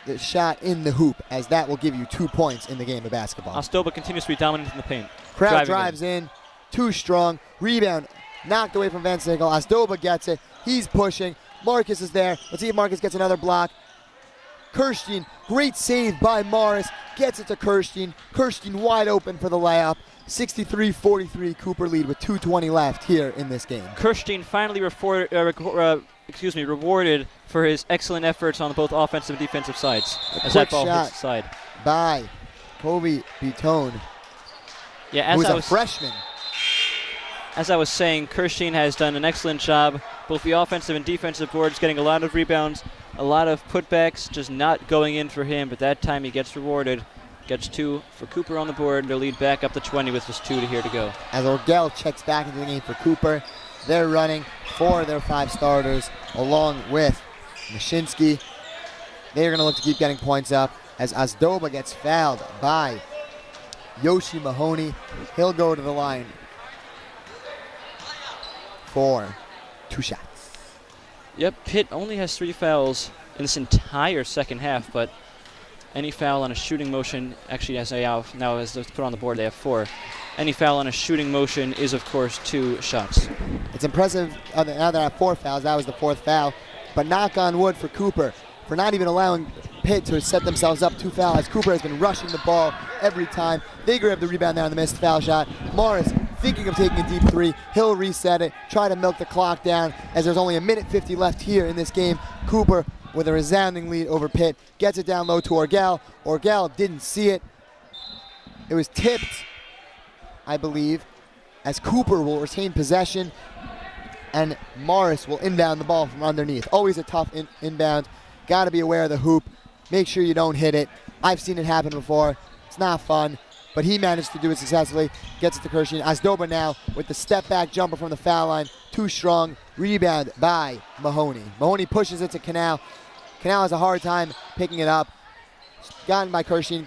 the shot in the hoop, as that will give you 2 points in the game of basketball. Asdoba continues to be dominant in the paint. Kraut drives in, too strong. Rebound knocked away from Van Siegel. Asdoba gets it. He's pushing. Marcus is there. Let's see if Marcus gets another block. Kirstein, great save by Morris. Gets it to Kirstein. Kirstein wide open for the layup. 63-43 Cooper lead with 2:20 left here in this game. Kirstein finally rewarded for his excellent efforts on both offensive and defensive sides. As that ball hits the side. By Kobe Bitone, yeah, who's a freshman. As I was saying, Kirstein has done an excellent job. Both the offensive and defensive boards getting a lot of rebounds, a lot of putbacks, just not going in for him, but that time he gets rewarded. Gets 2 for Cooper on the board. Their lead back up to 20 with just 2 here to go. As Orgel checks back into the game for Cooper, they're running 4 of their 5 starters along with Mashinsky. They're going to look to keep getting points up as Asdoba gets fouled by Yoshi Mahoney. He'll go to the line for 2 shots. Yep, Pitt only has 3 fouls in this entire second half, but any foul on a shooting motion, actually as now as put on the board, they have 4. Any foul on a shooting motion is, of course, 2 shots. It's impressive now that I have 4 fouls. That was the 4th foul. But knock on wood for Cooper for not even allowing Pitt to set themselves up 2 fouls. Cooper has been rushing the ball every time. They grab the rebound there on the missed foul shot. Morris thinking of taking a deep 3. He'll reset it, try to milk the clock down as there's only 1:50 left here in this game. Cooper with a resounding lead over Pitt. Gets it down low to Orgel. Orgel didn't see it. It was tipped, I believe, as Cooper will retain possession and Morris will inbound the ball from underneath. Always a tough inbound. Got to be aware of the hoop. Make sure you don't hit it. I've seen it happen before. It's not fun, but he managed to do it successfully. Gets it to Kirstein. Asdoba now with the step-back jumper from the foul line. Too strong. Rebound by Mahoney. Mahoney pushes it to Canal. Canal has a hard time picking it up. Gotten by Kirstein.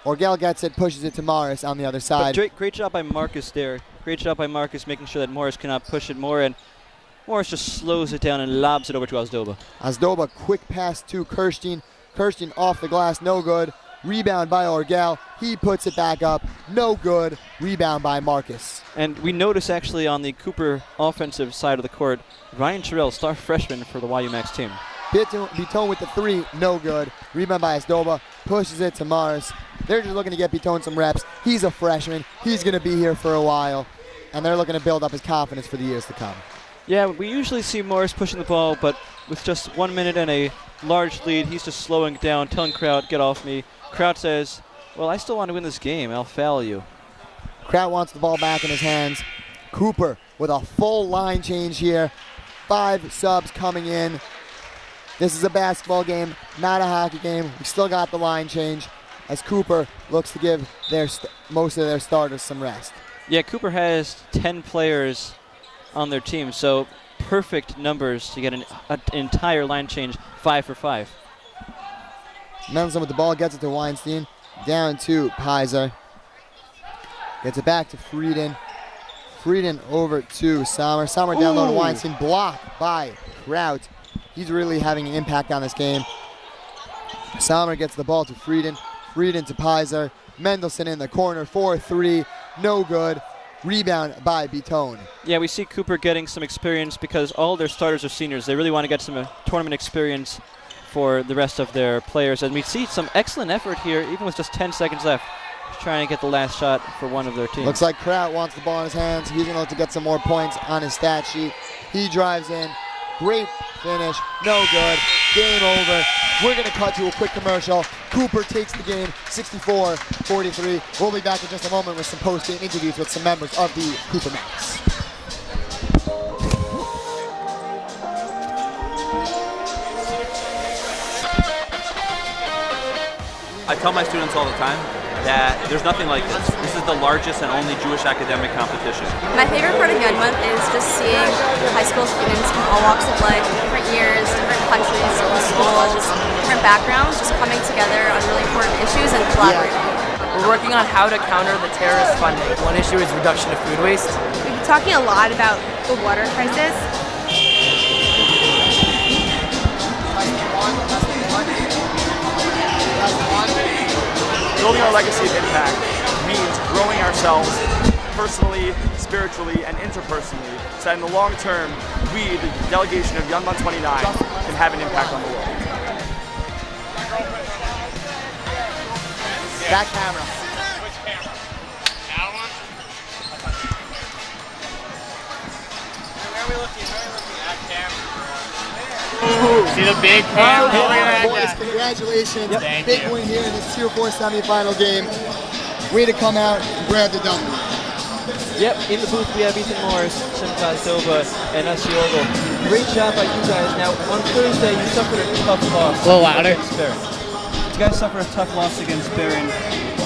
Orgel gets it, pushes it to Morris on the other side. But great job by Marcus there. Great job by Marcus making sure that Morris cannot push it more, and Morris just slows it down and lobs it over to Asdoba. Asdoba, quick pass to Kirstein. Kirstein off the glass, no good. Rebound by Orgel. He puts it back up, no good. Rebound by Marcus. And we notice actually on the Cooper offensive side of the court, Ryan Terrell, star freshman for the YUMax team. Bitone with the 3, no good. Rebound by Asdoba, pushes it to Morris. They're just looking to get Bitone some reps. He's a freshman. He's going to be here for a while. And they're looking to build up his confidence for the years to come. Yeah, we usually see Morris pushing the ball, but with just 1 minute and a large lead, he's just slowing it down, telling Kraut, get off me. Kraut says, well, I still want to win this game. I'll foul you. Kraut wants the ball back in his hands. Cooper with a full line change here. 5 subs coming in. This is a basketball game, not a hockey game. We still got the line change as Cooper looks to give most of their starters some rest. Yeah, Cooper has 10 players on their team, so perfect numbers to get an entire line change, 5 for 5. Mendelsohn with the ball, gets it to Weinstein, down to Pizer. Gets it back to Frieden. Frieden over to Sommer. Sommer down low to Weinstein, blocked by Kraut. He's really having an impact on this game. Sommer gets the ball to Frieden. Frieden to Pizer. Mendelson in the corner, 4-3, no good. Rebound by Bitone. Yeah, we see Cooper getting some experience because all their starters are seniors. They really want to get some tournament experience for the rest of their players. And we see some excellent effort here, even with just 10 seconds left, trying to get the last shot for one of their teams. Looks like Kraut wants the ball in his hands. He's going to look to get some more points on his stat sheet. He drives in. Great finish. No good. Game over. We're going to cut to a quick commercial. Cooper takes the game 64-43. We'll be back in just a moment with some post-game interviews with some members of the Cooper Max. I tell my students all the time that there's nothing like this. This is the largest and only Jewish academic competition. My favorite part of Young Month is just seeing high school students from all walks of life, different years, different countries, different schools, different backgrounds, just coming together on really important issues and collaborating. We're working on how to counter the terrorist funding. One issue is reduction of food waste. We've been talking a lot about the water crisis. Building our legacy of impact means growing ourselves personally, spiritually, and interpersonally, so that in the long term, we, the delegation of Young Month 29, can have an impact on the world. That camera. Which camera? That one? Where are we looking? That camera. See the big camera? Boys, congratulations. Thank Big you. win here in this Tier 4 semifinal game. Way to come out and grab the W. Yep, in the booth we have Ethan Morris, Simcha Soba, and Nasi Orgel. Great job by you guys. Now, on Thursday, you suffered a tough loss. A little louder. Against Barron. You guys suffered a tough loss against Barron,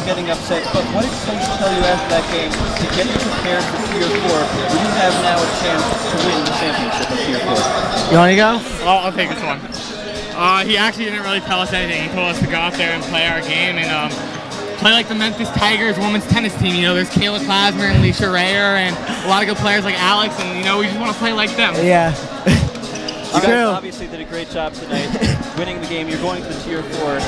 getting upset. But what did coach tell you after that game to get you prepared for Tier 4, where you have now a chance to win the championship of Tier 4? You want to go? I'll take this one. He actually didn't really tell us anything. He told us to go out there and play our game and play like the Memphis Tigers women's tennis team. You know, there's Kayla Klasmer and Leisha Rayer and a lot of good players like Alex, and you know, we just want to play like them. Yeah. You guys obviously did a great job tonight, winning the game. You're going to the Tier 4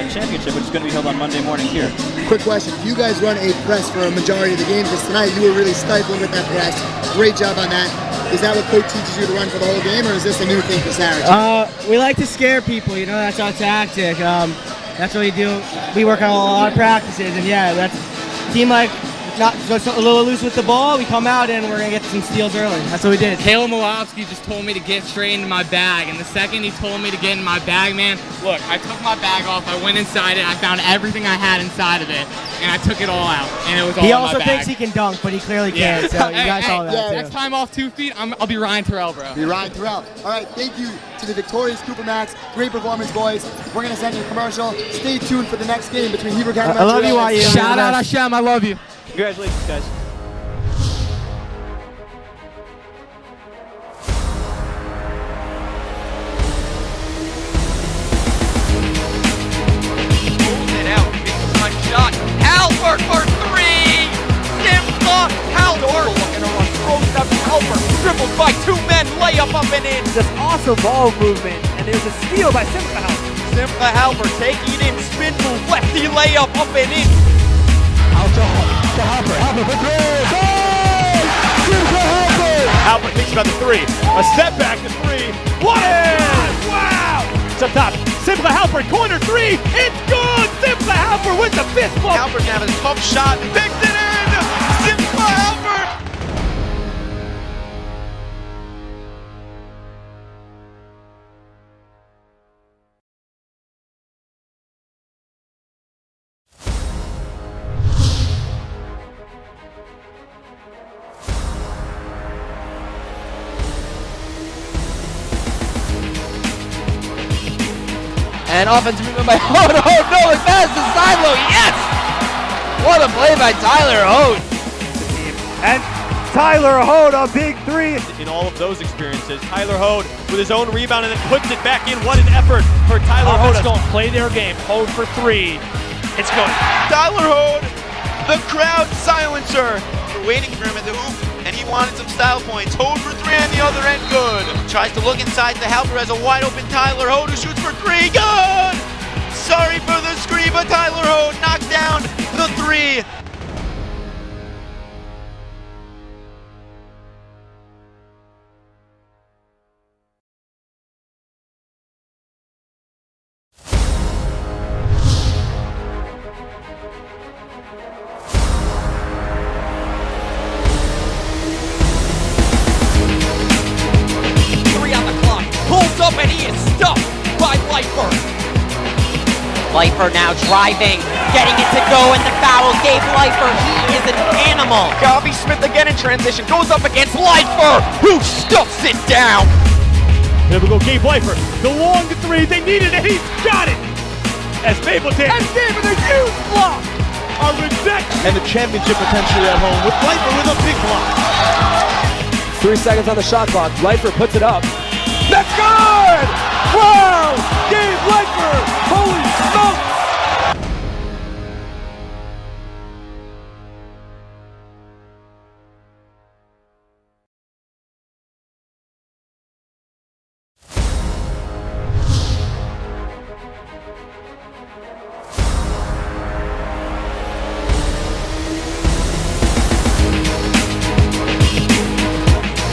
championship, which is going to be held on Monday morning here. Quick question. You guys run a press for a majority of the games, because tonight you were really stifling with that press. Great job on that. Is that what coach teaches you to run for the whole game, or is this a new thing for Sarachek? We like to scare people, you know, that's our tactic. That's what we do. We work on a lot of practices, and yeah, that's team like not so it's a little loose with the ball. We come out and we're gonna get some steals early. That's what we did. Caleb Malowski just told me to get straight into my bag, and the second he told me to get in my bag, man, look, I took my bag off, I went inside it, I found everything I had inside of it, and I took it all out, and it was all He in my also bag. thinks he can dunk, but he clearly can't. So you guys saw that too. Next time off 2 feet, I'll be Ryan Terrell, bro. Be Ryan Terrell. All right, thank you to the victorious Cooper Max. Great performance, boys. We're going to send you a commercial. Stay tuned for the next game between Hebrew County. I love you, YU. Shout out Hashem, I love you. Congratulations, guys. Halbert for three! Simcha Halbert! Looking to run, throws up Halbert, dribbles by two men, layup up and in. Just awesome ball movement, and there's a steal by Simcha Halbert. Simcha Halbert taking it in, spin move, lefty layup up and in. Out to Halbert. Halbert for three! Goal! Simcha Halbert! Halbert thinks about the three. A step back to three. One in! Wow! It's up top. Simcha Halbert, corner three. It's good! Simcha Halbert with the fist bump. Halbert having a tough shot, picks it in! Simcha Halbert! And offensive movement by Hood. Oh no, it passes to Silo. Yes! What a play by Tyler Hood. And Tyler Hood, a big three. In all of those experiences, Tyler Hood with his own rebound and then puts it back in. What an effort for Tyler Hood. Going to play their game. Hood for three. It's good. Tyler Hood, the crowd silencer. We're waiting for him at the hoop, and he wanted some style points. Hood for three on the other end, good. Tries to look inside the Halbert as a wide open Tyler Hood who shoots for three, good! Sorry for the screen, but Tyler Ho knocked down the three. Pulls up and he is stuffed by Leifer. Leifer now driving, getting it to go, and the foul gave Leifer. He is an animal. Gabby Smith again in transition, goes up against Leifer, who stuffs it down. Typical Gabe Leifer, the long three, they needed it, he's got it! As Mapleton has given a huge block, are rejected. And the championship potentially at home with Leifer with a big block. 3 seconds on the shot clock, Leifer puts it up. That's good! Wow! Gabe Leifer! Holy smokes!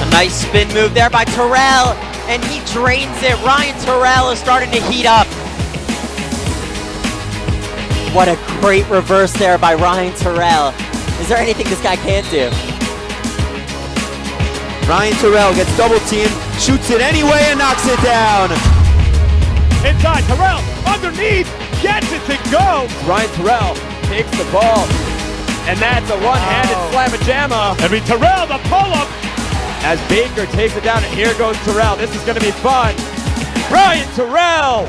A nice spin move there by Terrell. And he drains it. Ryan Terrell is starting to heat up. What a great reverse there by Ryan Terrell. Is there anything this guy can't do? Ryan Terrell gets double teamed, shoots it anyway and knocks it down. Inside, Terrell underneath, gets it to go. Ryan Terrell takes the ball. And that's a one-handed slamma-jamma. Terrell, the pull-up. As Baker takes it down, and here goes Terrell. This is going to be fun. Ryan Terrell